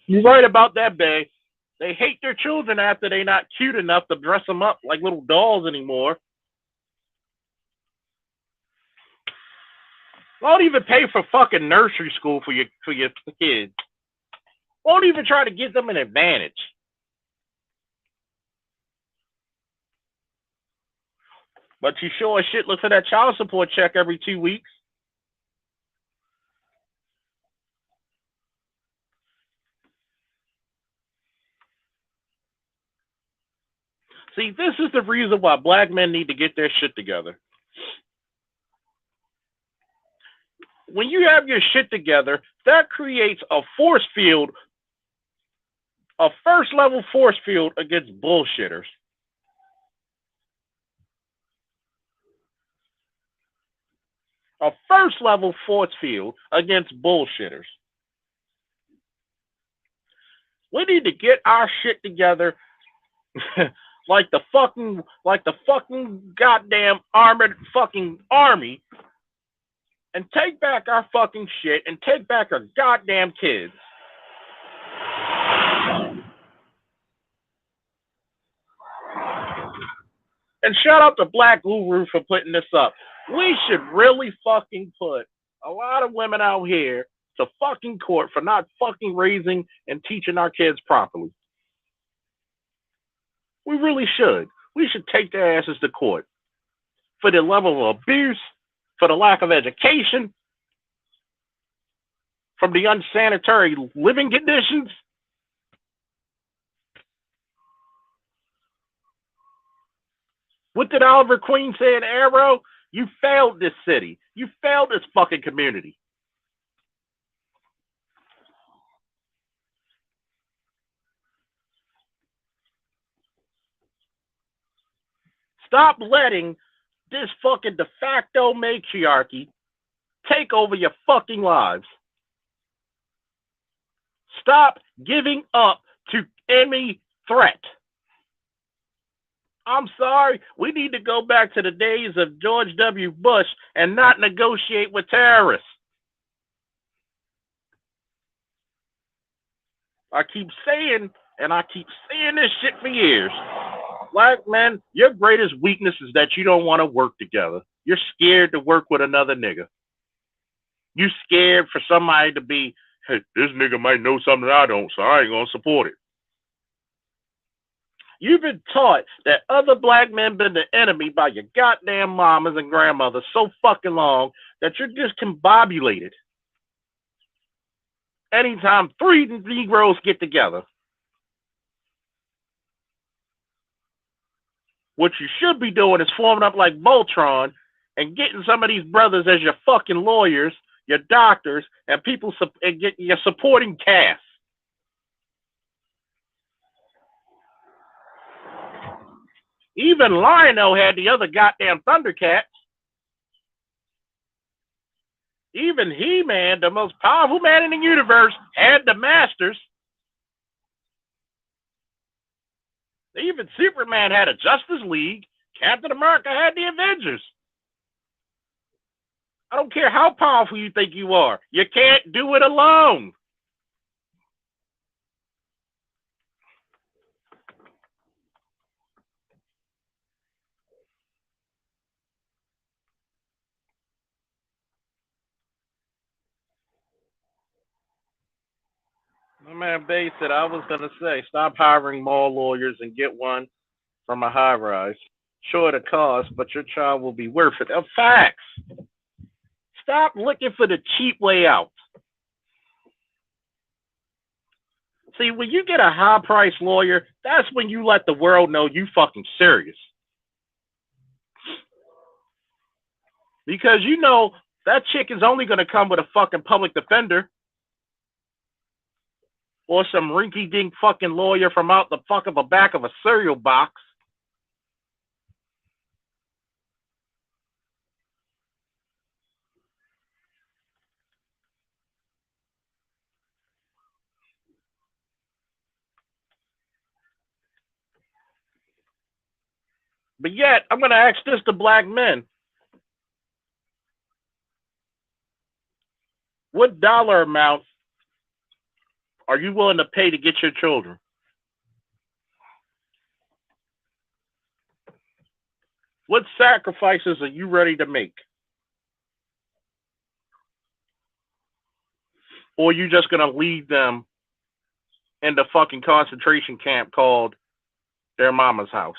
You're right about that, babe. They hate their children after they're not cute enough to dress them up like little dolls anymore. Won't even pay for fucking nursery school for your kids. Won't even try to give them an advantage. But you sure as shit look for that child support check every 2 weeks. See, this is the reason why black men need to get their shit together. When you have your shit together, that creates a force field, a first level force field against bullshitters. A first level force field against bullshitters. We need to get our shit together like the fucking goddamn armored fucking army and take back our fucking shit and take back our goddamn kids. And shout out to Black Guru for putting this up. We should really fucking put a lot of women out here to fucking court for not fucking raising and teaching our kids properly. We really should. We should take their asses to court for the level of abuse, for the lack of education, from the unsanitary living conditions. What did Oliver Queen say in Arrow? You failed this city. You failed this fucking community. Stop letting this fucking de facto matriarchy take over your fucking lives. Stop giving up to any threat. I'm sorry, we need to go back to the days of George W. Bush and not negotiate with terrorists. I keep saying this shit for years. Black men, your greatest weakness is that you don't want to work together. You're scared to work with another nigga. You scared for somebody to be, hey, this nigga might know something I don't, so I ain't gonna support it. You've been taught that other black men been the enemy by your goddamn mamas and grandmothers so fucking long that you're discombobulated anytime three Negroes get together. What you should be doing is forming up like Voltron and getting some of these brothers as your fucking lawyers, your doctors, and people and getting your supporting cast. Even Lionel had the other goddamn Thundercats. Even He-Man, the most powerful man in the universe, had the Masters. Even Superman had a Justice League. Captain America had the Avengers. I don't care how powerful you think you are. You can't do it alone. My man Bay said, I was going to say, stop hiring more lawyers and get one from a high rise. Sure, the cost, but your child will be worth it. Facts. Stop looking for the cheap way out. See, when you get a high-priced lawyer, that's when you let the world know you fucking serious. Because you know that chick is only going to come with a fucking public defender or some rinky-dink fucking lawyer from out the fuck of the back of a cereal box. But yet, I'm going to ask this to black men. What dollar amount are you willing to pay to get your children? What sacrifices are you ready to make? Or are you just going to leave them in the fucking concentration camp called their mama's house?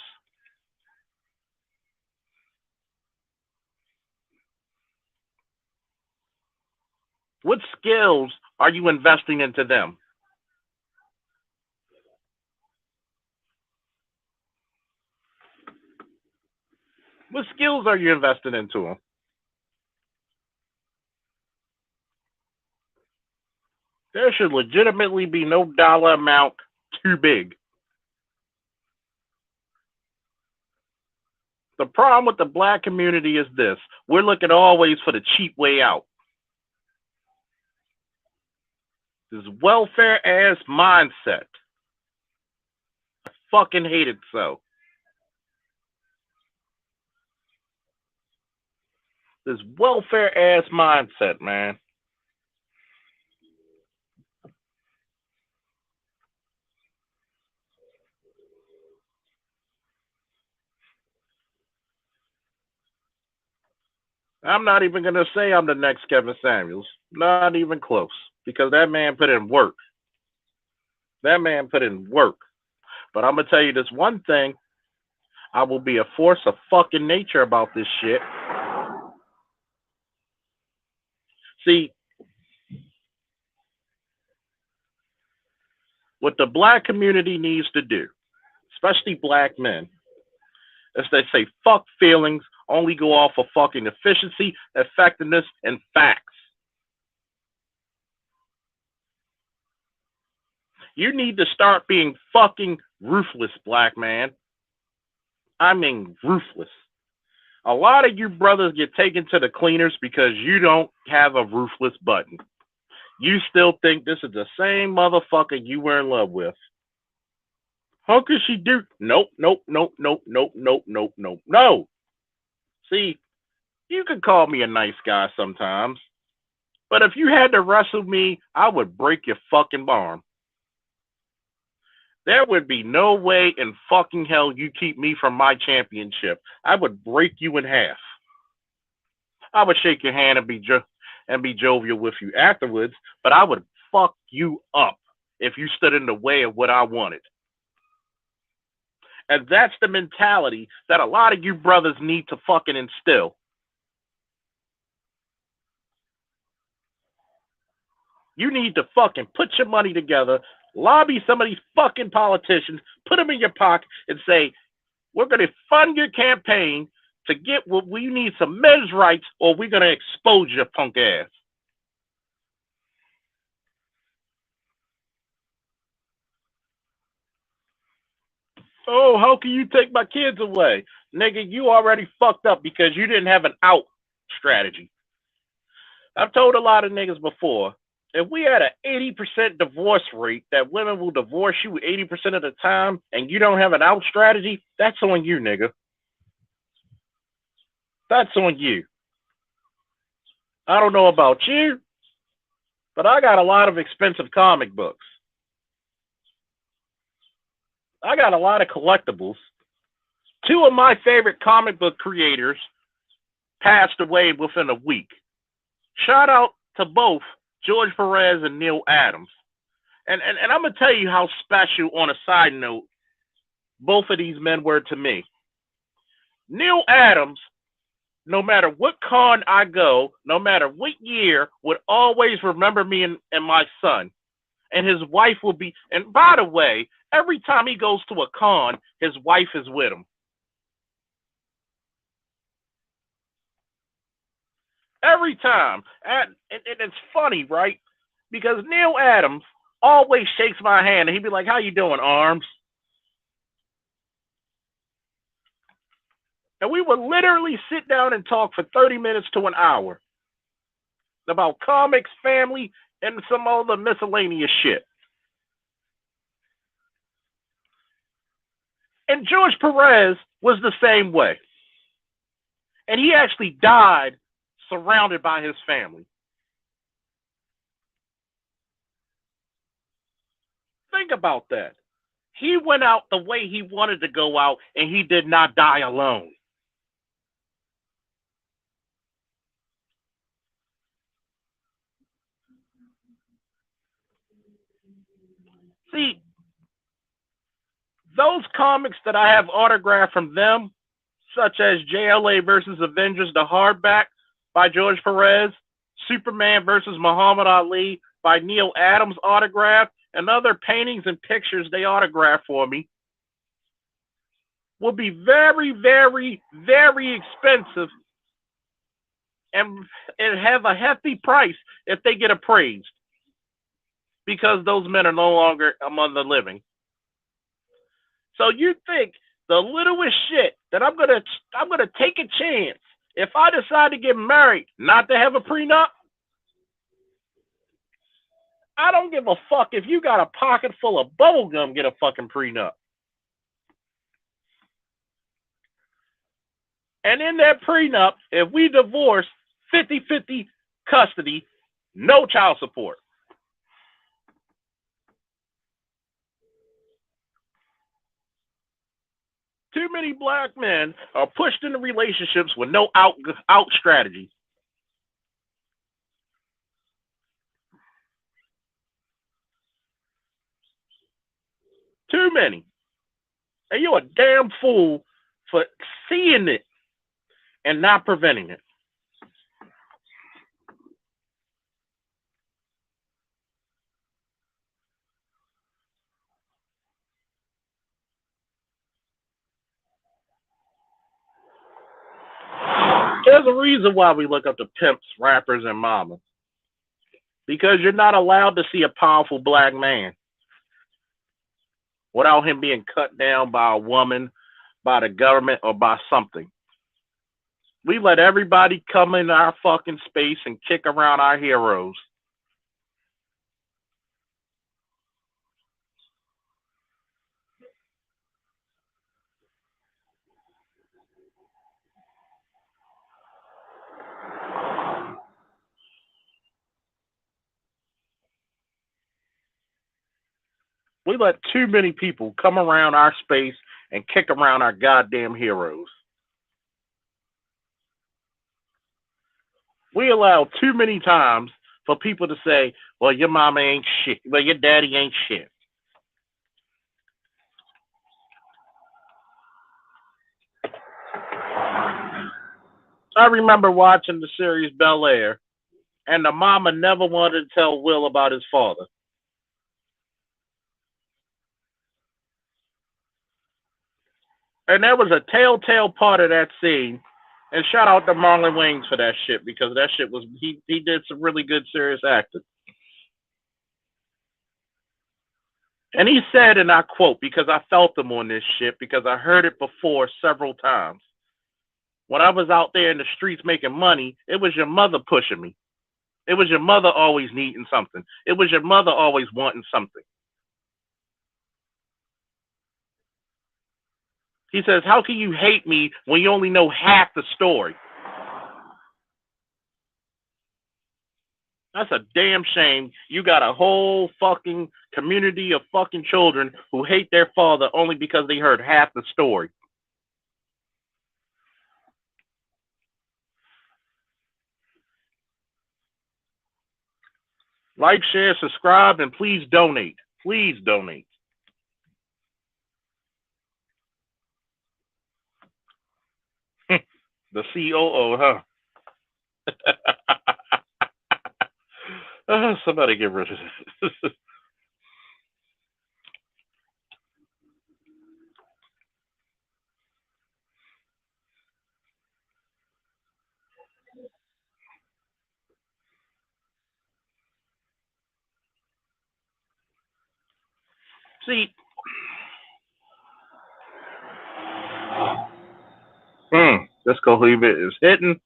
What skills are you investing into them? What skills are you investing into them? There should legitimately be no dollar amount too big. The problem with the black community is this. We're looking always for the cheap way out. This welfare ass mindset. I fucking hate it so. This welfare ass mindset, man. I'm not even going to say I'm the next Kevin Samuels. Not even close. Because that man put in work. That man put in work. But I'm going to tell you this one thing. I will be a force of fucking nature about this shit. See, what the black community needs to do, especially black men, is they say, fuck feelings, only go off of fucking efficiency, effectiveness, and facts. You need to start being fucking ruthless, black man. I mean ruthless. A lot of you brothers get taken to the cleaners because you don't have a ruthless button. You still think this is the same motherfucker you were in love with. How could she do? Nope, nope, nope, nope, nope, nope, nope, nope, no. See, you can call me a nice guy sometimes, but if you had to wrestle me, I would break your fucking arm. There would be no way in fucking hell you keep me from my championship. I would break you in half. I would shake your hand and be jovial with you afterwards, but I would fuck you up if you stood in the way of what I wanted. And that's the mentality that a lot of you brothers need to fucking instill. You need to fucking put your money together, lobby some of these fucking politicians, put them in your pocket, and say, we're going to fund your campaign to get what we need, some men's rights, or we're going to expose your punk ass. Oh, how can you take my kids away? Nigga, you already fucked up because you didn't have an out strategy. I've told a lot of niggas before, if we had an 80% divorce rate, that women will divorce you 80% of the time, and you don't have an out strategy, that's on you, nigga. That's on you. I don't know about you, but I got a lot of expensive comic books. I got a lot of collectibles. Two of my favorite comic book creators passed away within a week. Shout out to both George Perez and Neil Adams. And I'm going to tell you how special, on a side note, both of these men were to me. Neil Adams, no matter what con I go, no matter what year, would always remember me and my son. And his wife will be, and by the way, every time he goes to a con, his wife is with him. Every time. And it's funny, right? Because Neil Adams always shakes my hand and he'd be like, how you doing, Arms? And we would literally sit down and talk for 30 minutes to an hour about comics, family, and some other miscellaneous shit. And George Perez was the same way. And he actually died surrounded by his family. Think about that. He went out the way he wanted to go out, and he did not die alone. See, those comics that I have autographed from them, such as JLA versus Avengers, the hardback by George Perez, Superman versus Muhammad Ali by Neil Adams autograph, and other paintings and pictures they autographed for me, will be very, very, very expensive and have a hefty price if they get appraised, because those men are no longer among the living. So you think the littlest shit that I'm gonna take a chance. If I decide to get married, not to have a prenup, I don't give a fuck if you got a pocket full of bubble gum, get a fucking prenup. And in that prenup, if we divorce, 50-50 custody, no child support. Too many black men are pushed into relationships with no out strategy. Too many. And you're a damn fool for seeing it and not preventing it. There's a reason why we look up to pimps, rappers, and mamas. Because you're not allowed to see a powerful black man without him being cut down by a woman, by the government, or by something. We let everybody come in our fucking space and kick around our heroes. We let too many people come around our space and kick around our goddamn heroes. We allow too many times for people to say, well, your mama ain't shit. Well, your daddy ain't shit. I remember watching the series Bel Air, and the mama never wanted to tell Will about his father. And there was a telltale part of that scene. And shout out to Marlon Wayans for that shit, because that shit was he did some really good serious acting. And he said, and I quote, because I felt him on this shit, because I heard it before several times. When I was out there in the streets making money, it was your mother pushing me. It was your mother always needing something. It was your mother always wanting something. He says, how can you hate me when you only know half the story? That's a damn shame. You got a whole fucking community of fucking children who hate their father only because they heard half the story. Like, share, subscribe, and please donate. Please donate. The COO, huh? Somebody get rid of this. See, this Cohiba is hitting.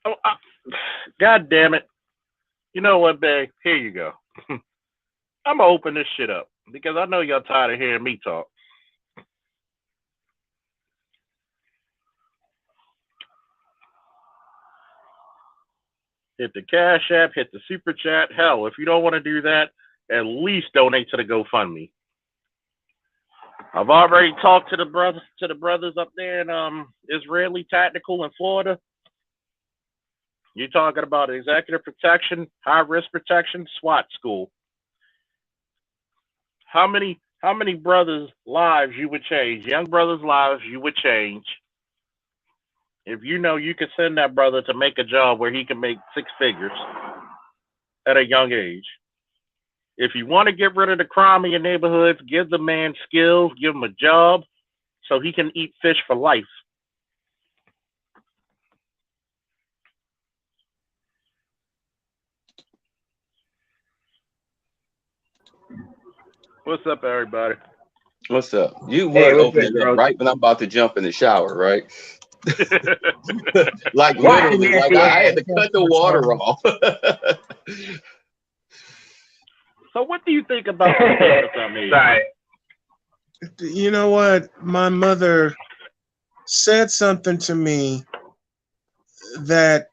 Oh, God damn it. You know what, babe? Here you go. I'm going to open this shit up because I know y'all tired of hearing me talk. Hit the Cash App, hit the Super Chat. Hell, if you don't want to do that, at least donate to the GoFundMe. I've already talked to the brothers up there in Israeli Tactical in Florida. You're talking about executive protection, high risk protection, SWAT school. How many brothers' lives you would change? Young brothers' lives you would change if you know you could send that brother to make a job where he can make six figures at a young age. If you want to get rid of the crime in your neighborhoods, give the man skills, give him a job so he can eat fish for life. What's up, everybody? What's up? You Hey, would what's open good, it up Charles? right when I'm about to jump in the shower, right? Like Washing literally, like Nancy. I had Okay. to cut the water off. So, what do you think about the statements I made? Sorry. You know what? My mother said something to me that,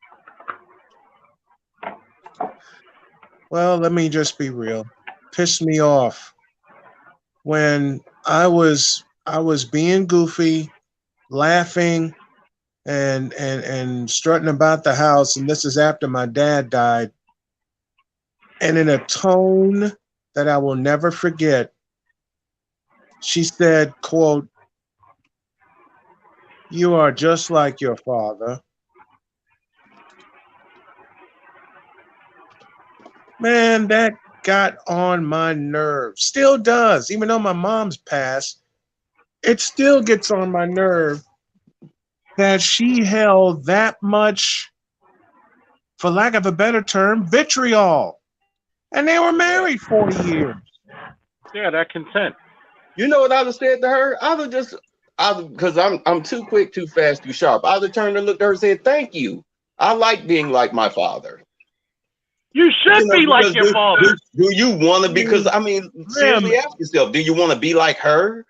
well, let me just be real, pissed me off when I was being goofy, laughing and strutting about the house, and this is after my dad died, and in a tone that I will never forget, she said, quote, "You are just like your father." Man, that got on my nerves. Still does. Even though my mom's passed, it still gets on my nerve that she held that much, for lack of a better term, vitriol. And they were Yeah, married 40 years. yeah, that consent. You know what I'd have said to her? I'd have just, because I'm too quick, too fast, too sharp. I'd have turned and looked at her and said, "Thank you. I like being like my father." You should be like Because your father. do you want to? I Because mean, I mean, I am seriously, ask yourself: do you want to be like her?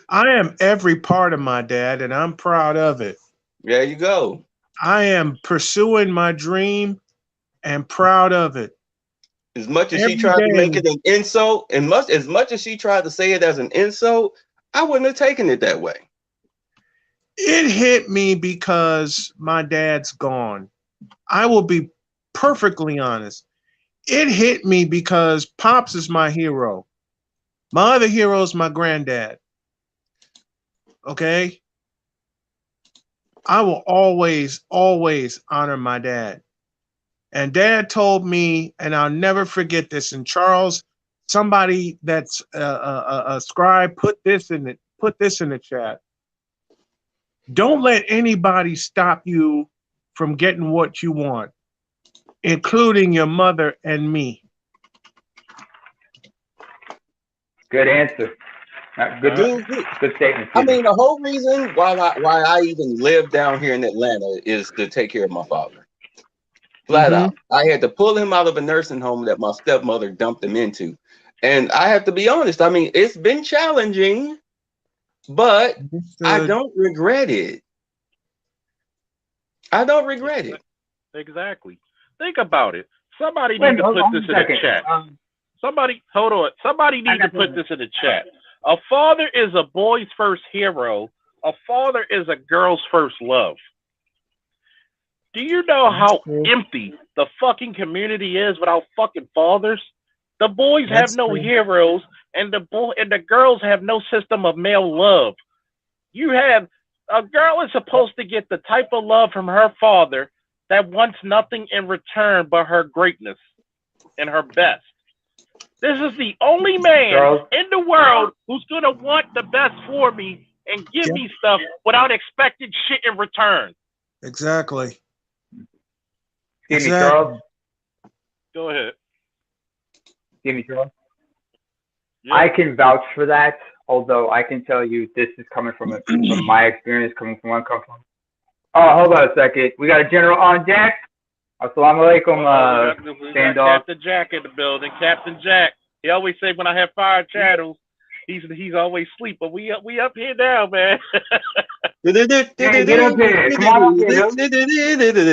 I am every part of my dad, and I'm proud of it. There you go. I am pursuing my dream and proud of it. As much as she Every tried to make day it an insult, and as much as she tried to say it as an insult, I wouldn't have taken it that way. it hit me because my dad's gone. I will be perfectly honest. It hit me because Pops is my hero. My other hero is my granddad. Okay? I will always, always honor my dad. And dad told me, and I'll never forget this. And Charles, somebody that's a scribe, put this in the chat. Don't let anybody stop you from getting what you want, including your mother and me. Good answer. Good, Uh, Dude, good statement, I excuse me. mean, the whole reason why I even live down here in Atlanta is to take care of my father. Flat Mm-hmm. out. I had to pull him out of a nursing home that my stepmother dumped him into. And I have to be honest, I mean, it's been challenging, but I Understood. don't regret it. I don't regret it. exactly. Think about it. Somebody Wait, need to hold put on this a in the second. chat. Somebody, hold on. Somebody I need to got put something. this in the chat. A father is a boy's first hero. A father is a girl's first love. Do you know That's how true. empty the fucking community is without fucking fathers? The boys have That's no true. heroes, and the girls have no system of male love. You have a girl is supposed to get the type of love from her father that wants nothing in return but her greatness and her best. This is the only man Charles, in the world who's gonna want the best for me and give Yep. me stuff without expecting shit in return. Exactly. excuse me, Charles. Exactly. Go ahead. Excuse me, Charles. Yep. I can vouch for that, although I can tell you this is coming from my experience, coming from where I come from. Oh, hold on a second. We got a general on deck. Assalamu alaikum, We got standoff. Captain Jack in the building. Captain Jack. He always say when I have fire channels, he's always asleep. But we up here now, man. Hey, get up here. Come on up here,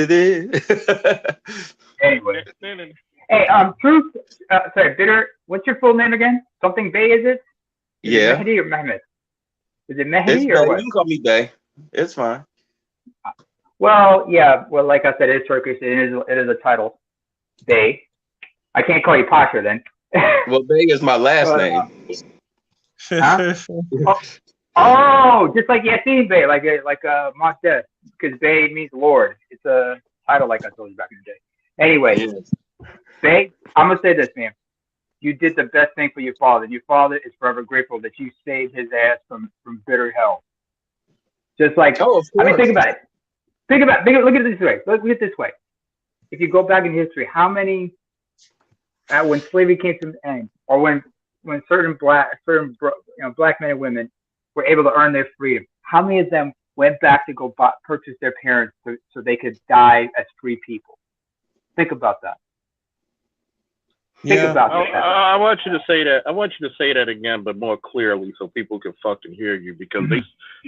dude. Anyway. Hey, Truth, sorry, Bitter, what's your full name again? Something Bay, is it? Is it Yeah, Mehdi or Mehmet? Is it it's Mehdi Bay. or You what? can call me Bay. It's fine. Well, yeah, well, like I said, it's Turkish. It is a title, Bay. I can't call you Pasha then. Well, Bay is my last But, name. huh? Oh, just like Yassine Bey, like Moshe, because Bey means Lord. It's a title, like I told you back in the day. Anyway, Yes. Bey, I'm gonna say this, man. You did the best thing for your father. Your father is forever grateful that you saved his ass from bitter hell. Just like, Oh, of I mean, think course. about it. Look at it this way. Look at it this way. If you go back in history, how many when slavery came to an end, or when certain black men and women were able to earn their freedom, how many of them went back to go purchase their parents so they could die as free people? Think about that. Think about that. I want you to say that. I want you to say that again, but more clearly, so people can fucking hear you. Because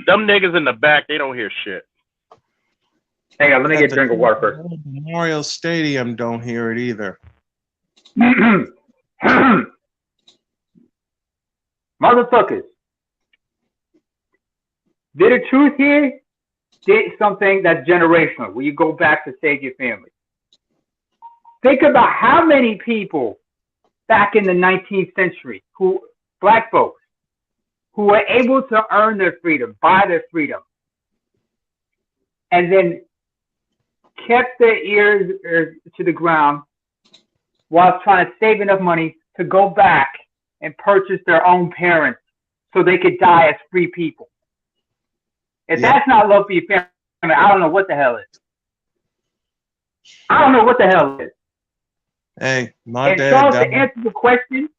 them niggas in the back, they don't hear shit. Hang on, let me get a drink of water first. Memorial Stadium don't hear it either. Motherfuckers. Bitter Truth here did something that's generational, where you go back to save your family. Think about how many people back in the 19th century, black folks, who were able to earn their freedom, buy their freedom, and then kept their ears to the ground while trying to save enough money to go back and purchase their own parents so they could die as free people. If that's not love for your family, I don't know what the hell is. I don't know what the hell is. Hey, my dad. Charles, to answer the question.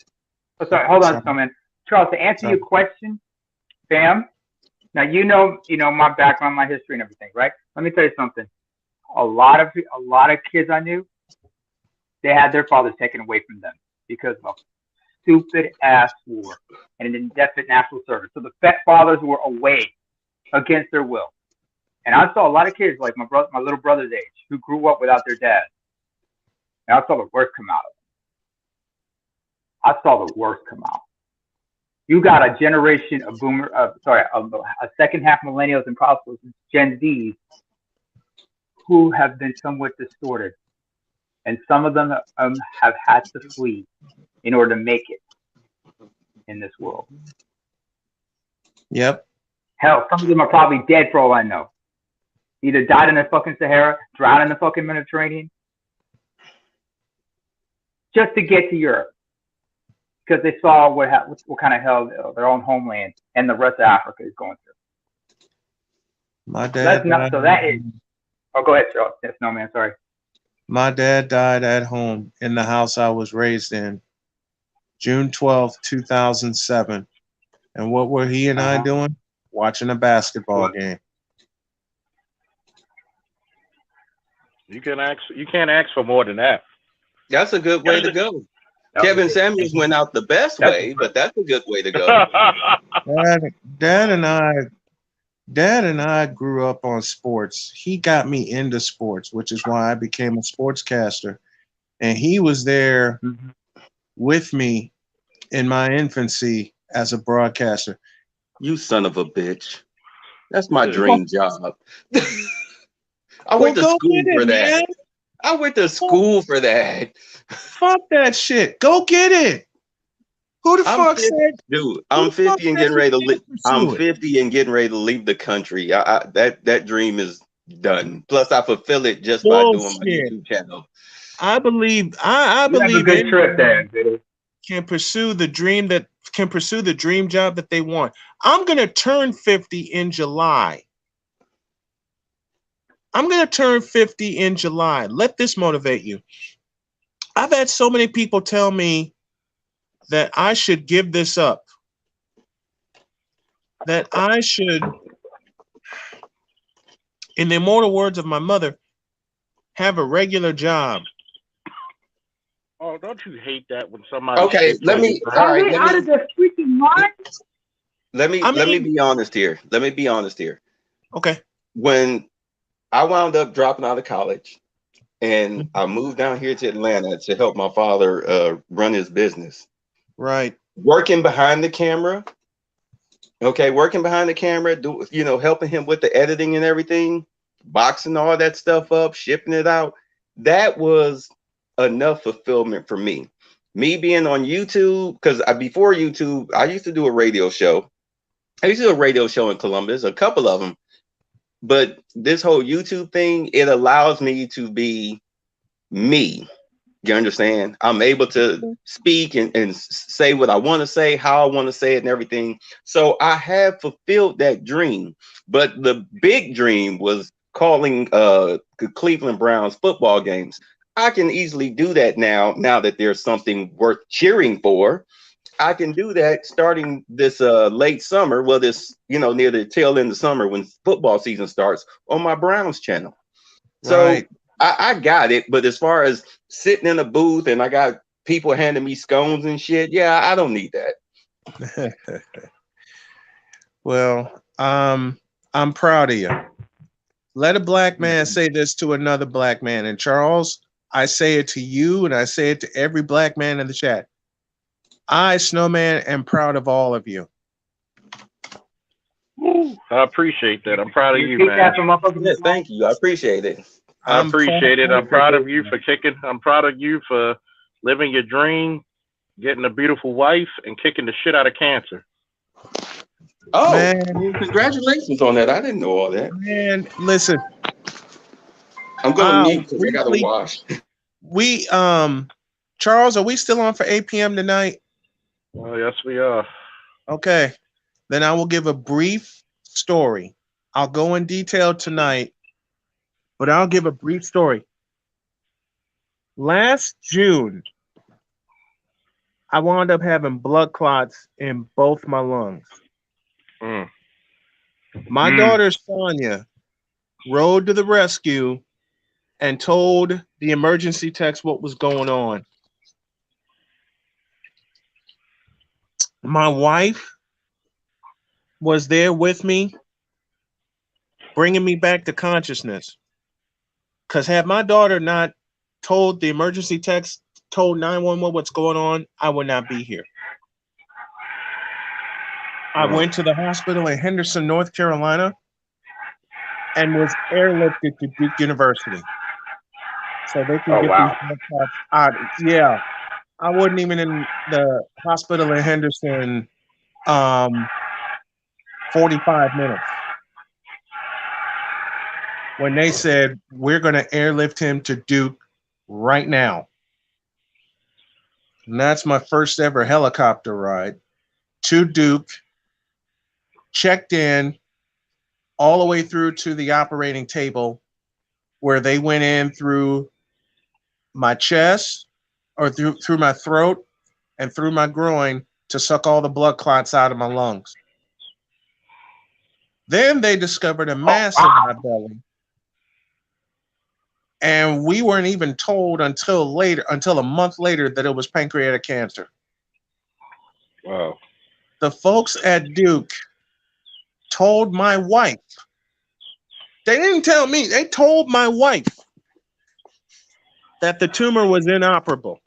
Oh, sorry, hold on a minute. Charles, to answer your question, fam. Now you know my background, my history, and everything, right? Let me tell you something. A lot of kids I knew, they had their fathers taken away from them because of a stupid ass war and an indefinite national service. So the fathers were away against their will. And I saw a lot of kids like my little brother's age who grew up without their dad. And I saw the worst come out of them. You got a generation of a second half millennials and possibly Gen Zs who have been somewhat distorted. And some of them have had to flee in order to make it in this world. Yep. Hell, some of them are probably dead for all I know. Either died in the fucking Sahara, drowned in the fucking Mediterranean, just to get to Europe. Because they saw what kind of hell their own homeland and the rest of Africa is going through. My dad. Oh, go ahead, Charles. Yes, no, man. Sorry. My dad died at home in the house I was raised in, June 12th, 2007. And what were he and I doing? Watching a basketball game. You can't ask for more than that. That's a good way to go. Kevin Samuels went out the best way, but that's a good way to go. Dad and I grew up on sports. He got me into sports, which is why I became a sportscaster. And he was there with me in my infancy as a broadcaster. You son of a bitch. That's my dream job. I went to school for that. Man. I went to school for that. Fuck that shit. Go get it. Who the fuck said? Dude, I'm 50 and getting ready to leave. I'm 50 and getting ready to leave the country. That dream is done. Plus, I fulfill it just by doing my YouTube channel. I believe have a good trip there, dude. Can pursue the dream job that they want. I'm gonna turn 50 in July. Let this motivate you. I've had so many people tell me that I should give this up. That I should, in the immortal words of my mother, have a regular job. Oh, don't you hate that when somebody? Okay, let me. All right, out of their freaking mind. Let me be honest here. Okay. When I wound up dropping out of college, and I moved down here to Atlanta to help my father run his business. Right. Working behind the camera. Okay, helping him with the editing and everything, boxing all that stuff up, shipping it out. That was enough fulfillment for me. Me being on YouTube, because before YouTube, I used to do a radio show. I used to do a radio show in Columbus, a couple of them. But this whole YouTube thing, it allows me to be me. You understand? I'm able to speak and say what I want to say, how I want to say it and everything. So I have fulfilled that dream. But the big dream was calling the Cleveland Browns football games. I can easily do that now that there's something worth cheering for. I can do that starting this late summer. Well, this, near the tail end of summer when football season starts on my Browns channel. So Right. I got it. But as far as sitting in a booth and I got people handing me scones and shit, yeah, I don't need that. Well, I'm proud of you. Let a black man say this to another black man. And Charles, I say it to you and I say it to every black man in the chat. I, Snowman, am proud of all of you. I appreciate that. I'm proud of you, man. Yeah, thank you. I appreciate it. I appreciate it. I'm proud of you for kicking. I'm proud of you for living your dream, getting a beautiful wife, and kicking the shit out of cancer. Oh, man, congratulations on that. I didn't know all that. Man, listen. I'm going to mute because I got to wash. We, Charles, are we still on for 8 p.m. tonight? Oh, yes, we are. Okay. Then I will give a brief story. I'll go in detail tonight, but I'll give a brief story. Last June, I wound up having blood clots in both my lungs. My daughter, Sonia, rode to the rescue and told the emergency techs what was going on. My wife was there with me, bringing me back to consciousness. Because had my daughter not told the emergency techs, told 911 what's going on, I would not be here. I went to the hospital in Henderson, North Carolina, and was airlifted to Duke University. So they can get these blood clots out. Yeah. I wasn't even in the hospital in Henderson 45 minutes. When they said, we're going to airlift him to Duke right now. And that's my first ever helicopter ride to Duke, checked in all the way through to the operating table where they went in through my chest or through my throat and through my groin to suck all the blood clots out of my lungs. Then they discovered a mass in my belly. And we weren't even told until a month later, that it was pancreatic cancer. Wow. The folks at Duke told my wife. They didn't tell me. They told my wife that the tumor was inoperable.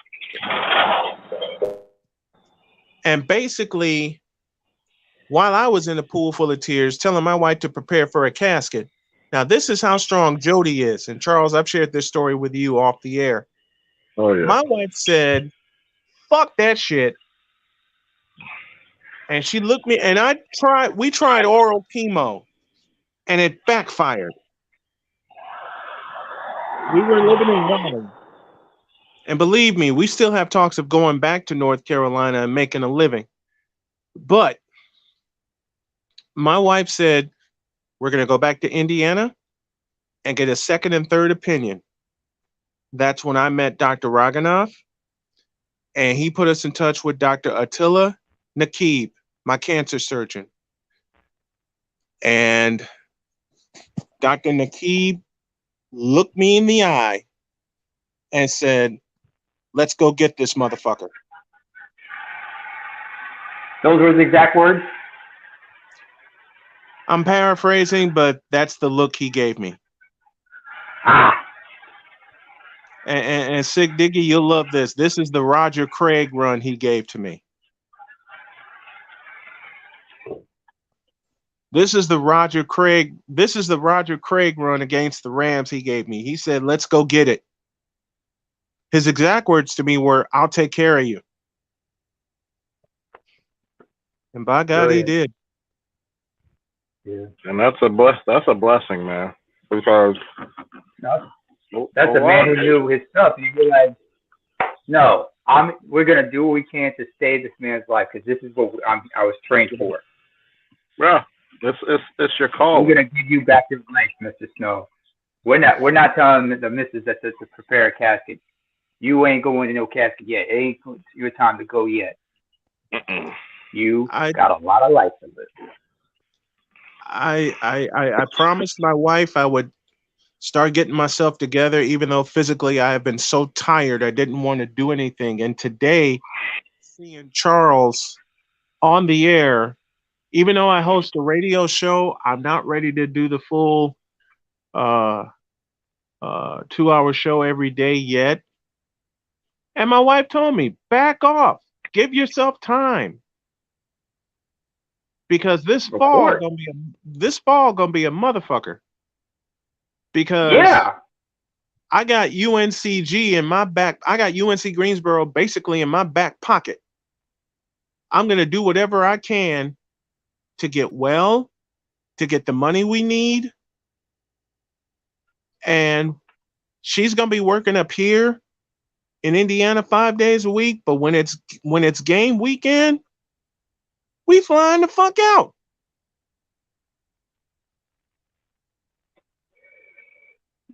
And basically, while I was in a pool full of tears, telling my wife to prepare for a casket. Now, this is how strong Jody is. And Charles, I've shared this story with you off the air. Oh, yeah. My wife said, fuck that shit. And she looked me, and we tried oral chemo, and it backfired. We were living in Raleigh. And believe me, we still have talks of going back to North Carolina and making a living. But my wife said, we're going to go back to Indiana and get a second and third opinion. That's when I met Dr. Raganoff, and he put us in touch with Dr. Attila Nakib, my cancer surgeon. And Dr. Nakib looked me in the eye and said, let's go get this motherfucker. Those were his exact words? I'm paraphrasing, but that's the look he gave me. And Sig Diggy, you'll love this. This is the Roger Craig run he gave to me. This is the Roger Craig run against the Rams he gave me. He said, let's go get it. His exact words to me were, I'll take care of you. And by God, he did. Yeah. And that's a blessing, man. Because that's a man who knew his stuff. You realize, no, we're gonna do what we can to save this man's life because this is what I was trained for. Yeah, it's your call. We're gonna give you back your life, Mr. Snow. We're not telling the missus that to prepare a casket. You ain't going to no casket yet. It ain't your time to go yet. You got a lot of life in this. I promised my wife I would start getting myself together, even though physically I have been so tired I didn't want to do anything. And today, seeing Charles on the air, even though I host a radio show, I'm not ready to do the full 2-hour show every day yet. And my wife told me, back off, give yourself time. Because this fall gonna be a motherfucker. Because I got UNCG in my back. I got UNC Greensboro basically in my back pocket. I'm gonna do whatever I can to get well, to get the money we need. And she's gonna be working up here in Indiana 5 days a week. But when it's game weekend, we flying the fuck out.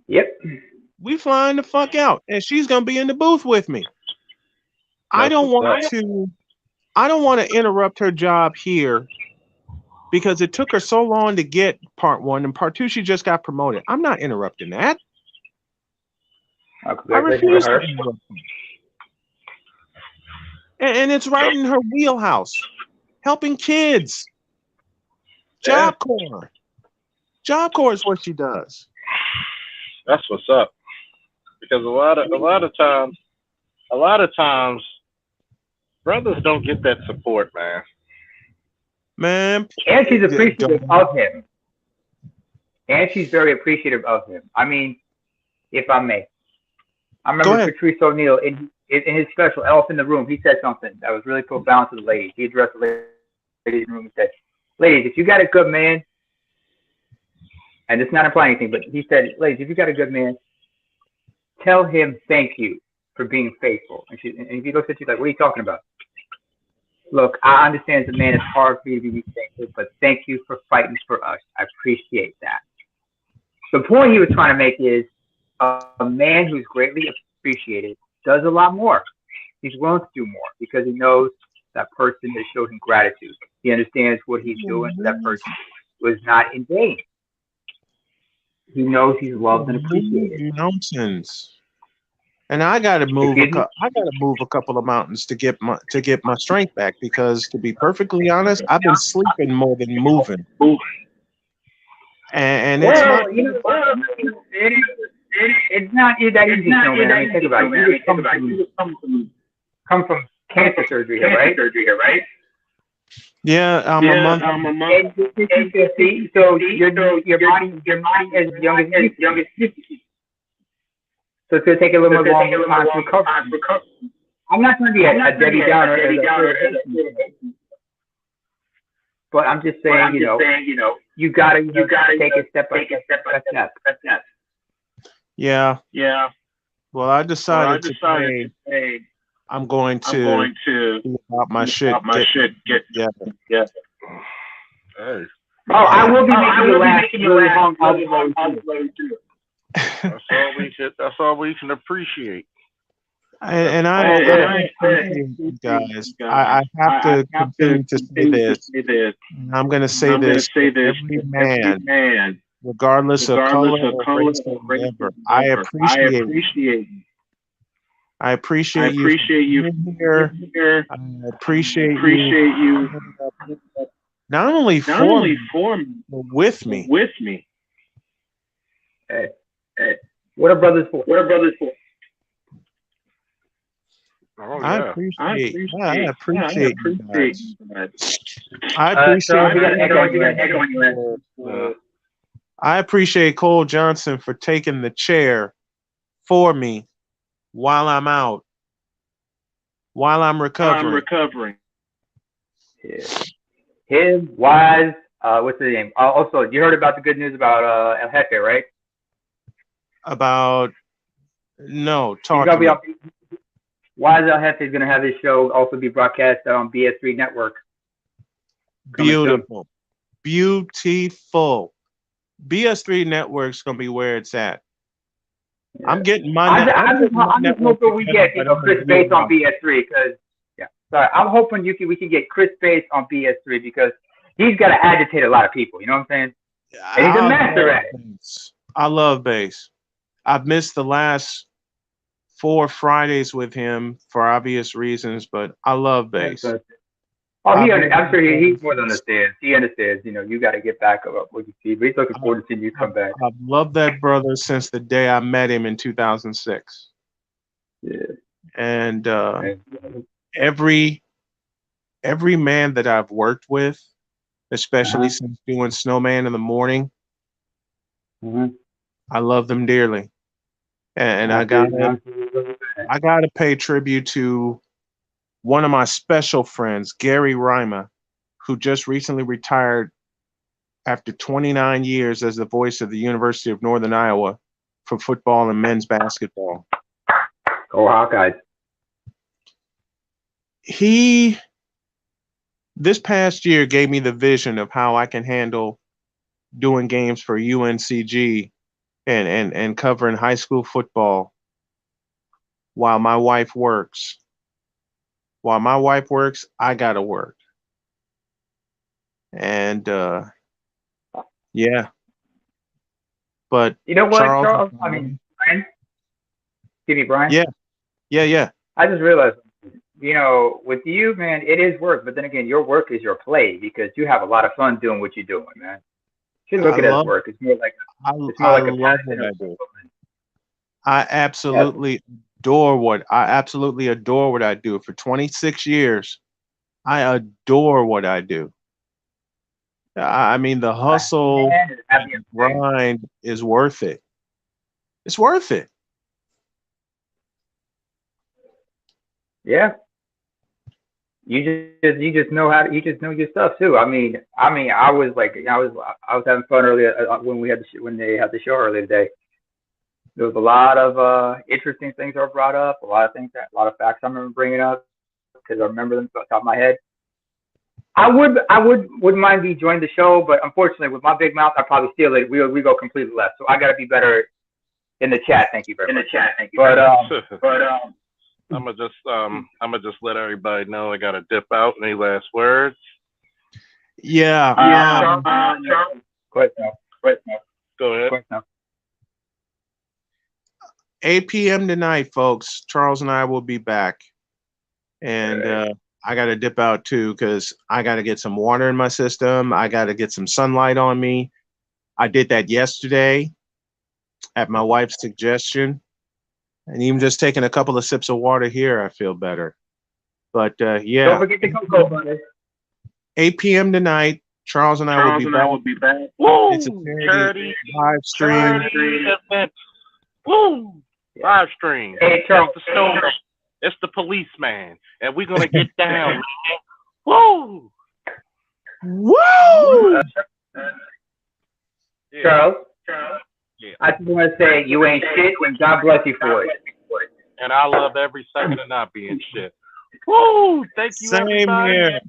Yep. We flying the fuck out, and she's gonna be in the booth with me. I don't want to interrupt her job here because it took her so long to get part one, and part two she just got promoted. I'm not interrupting that. I refuse to interrupt her. And it's right in her wheelhouse. Helping kids. Job Corps. Job Corps is what she does. That's what's up. Because a lot of times, brothers don't get that support, man. Man. And she's appreciative of him. And she's very appreciative of him. I mean, if I may. I remember Patrice O'Neal in his special Elephant in the Room, he said something that was really profound to the ladies. He addressed the ladies in the room and said, ladies, if you got a good man, and it's not implying anything, but he said, ladies, if you got a good man, tell him thank you for being faithful. And if he looks at you like, what are you talking about? Look, I understand as a man it's hard for you to be thankful, but thank you for fighting for us. I appreciate that. The point he was trying to make is a man who's greatly appreciated does a lot more. He's willing to do more because he knows that person has showed him gratitude. He understands what he's doing. That person was not in vain. He knows he's loved and appreciated. Mountains. And I gotta move a couple of mountains to get my strength back, because to be perfectly honest, I've been sleeping more than moving. And it's not, you know, it's not that easy, man. I mean, think about it. You just come from cancer surgery here, right? Yeah, I'm a month. And so your body is young as 50. So it's going to take a little bit longer time to recover. I'm not going to be a Debbie Downer, but I'm just saying, you gotta take it step by step. Yeah. Well, I decided to say I'm going to about my shit. Get together. Yeah. Hey. Oh, I will be making you laugh all the way too. That's all we can appreciate. And I appreciate you guys. I have to continue to say this. I'm going to say this to every man, regardless of color or race or whatever. I appreciate you. I appreciate you here. I appreciate you. Not only for me, but with me. Hey. What are brothers for? Oh, yeah. I appreciate you guys. I appreciate Cole Johnson for taking the chair for me while I'm out, while I'm recovering. Yeah. Him, Wise, what's his name? Also, you heard about the good news about El Jefe, right? Talk to me. Wise El Jefe is going to have his show also be broadcast on BS3 Network. Beautiful. BS3 Network's going to be where it's at. Yeah. I'm getting my. I'm just hoping we get Chris based on BS3 because Sorry, I'm hoping we can get Chris Bates on BS3 because he's got to agitate a lot of people. You know what I'm saying? And he's a master at it. I love bass. I've missed the last 4 Fridays with him for obvious reasons, but I love bass. Oh, I'm sure he's more than understands. He understands. You know, you got to get back up what you see. But he's looking forward to seeing you come back. I've loved that brother since the day I met him in 2006. Yeah. And every man that I've worked with, especially since doing Snowman in the Morning, I love them dearly. And I gotta pay tribute to one of my special friends, Gary Reimer, who just recently retired after 29 years as the voice of the University of Northern Iowa for football and men's basketball. Go Hawkeyes. He, this past year, gave me the vision of how I can handle doing games for UNCG and covering high school football while my wife works. While my wife works, I gotta work. And yeah. But you know what, Charles? I mean, Brian? Give me Brian? Yeah. I just realized, you know, with you, man, it is work. But then again, your work is your play because you have a lot of fun doing what you're doing, man. You should look at it as work. It's more like I love what I do. I absolutely adore what I do. For 26 years, I adore what I do. I mean, the hustle and the grind is worth it. It's worth it. Yeah. You just know you just know your stuff too. I mean, I was having fun earlier when they had the show earlier today. There was a lot of interesting things that were brought up, a lot of facts I remember bringing up because I remember them off the top of my head. I wouldn't mind be joining the show, but unfortunately, with my big mouth, I probably steal it. We go completely left, so I got to be better in the chat. Thank you very much. But I'm gonna just let everybody know I gotta dip out. Any last words? Yeah. Go ahead. Go ahead. 8 p.m. tonight, folks. Charles and I will be back, and I got to dip out too because I got to get some water in my system. I got to get some sunlight on me. I did that yesterday at my wife's suggestion, and even just taking a couple of sips of water here, I feel better. But yeah, don't forget the cocoa butter. 8 p.m. tonight. Charles and I will be back. Woo! It's a charity live stream. Event. Woo! Live stream. Hey, Charles. It's the policeman, and we're gonna get down, man. Woo! Woo! Charles. Yeah. I just want to say you ain't shit, and God bless you for it. And I love every second of not being shit. Woo! Thank you, everybody. Here.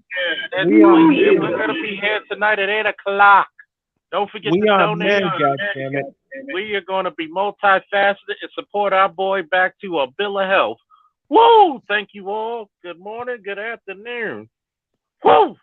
And we're gonna be here tonight at 8 o'clock. Don't forget to donate. Goddammit. We are gonna be multifaceted and support our boy back to a bill of health. Woo! Thank you all. Good morning. Good afternoon. Woo!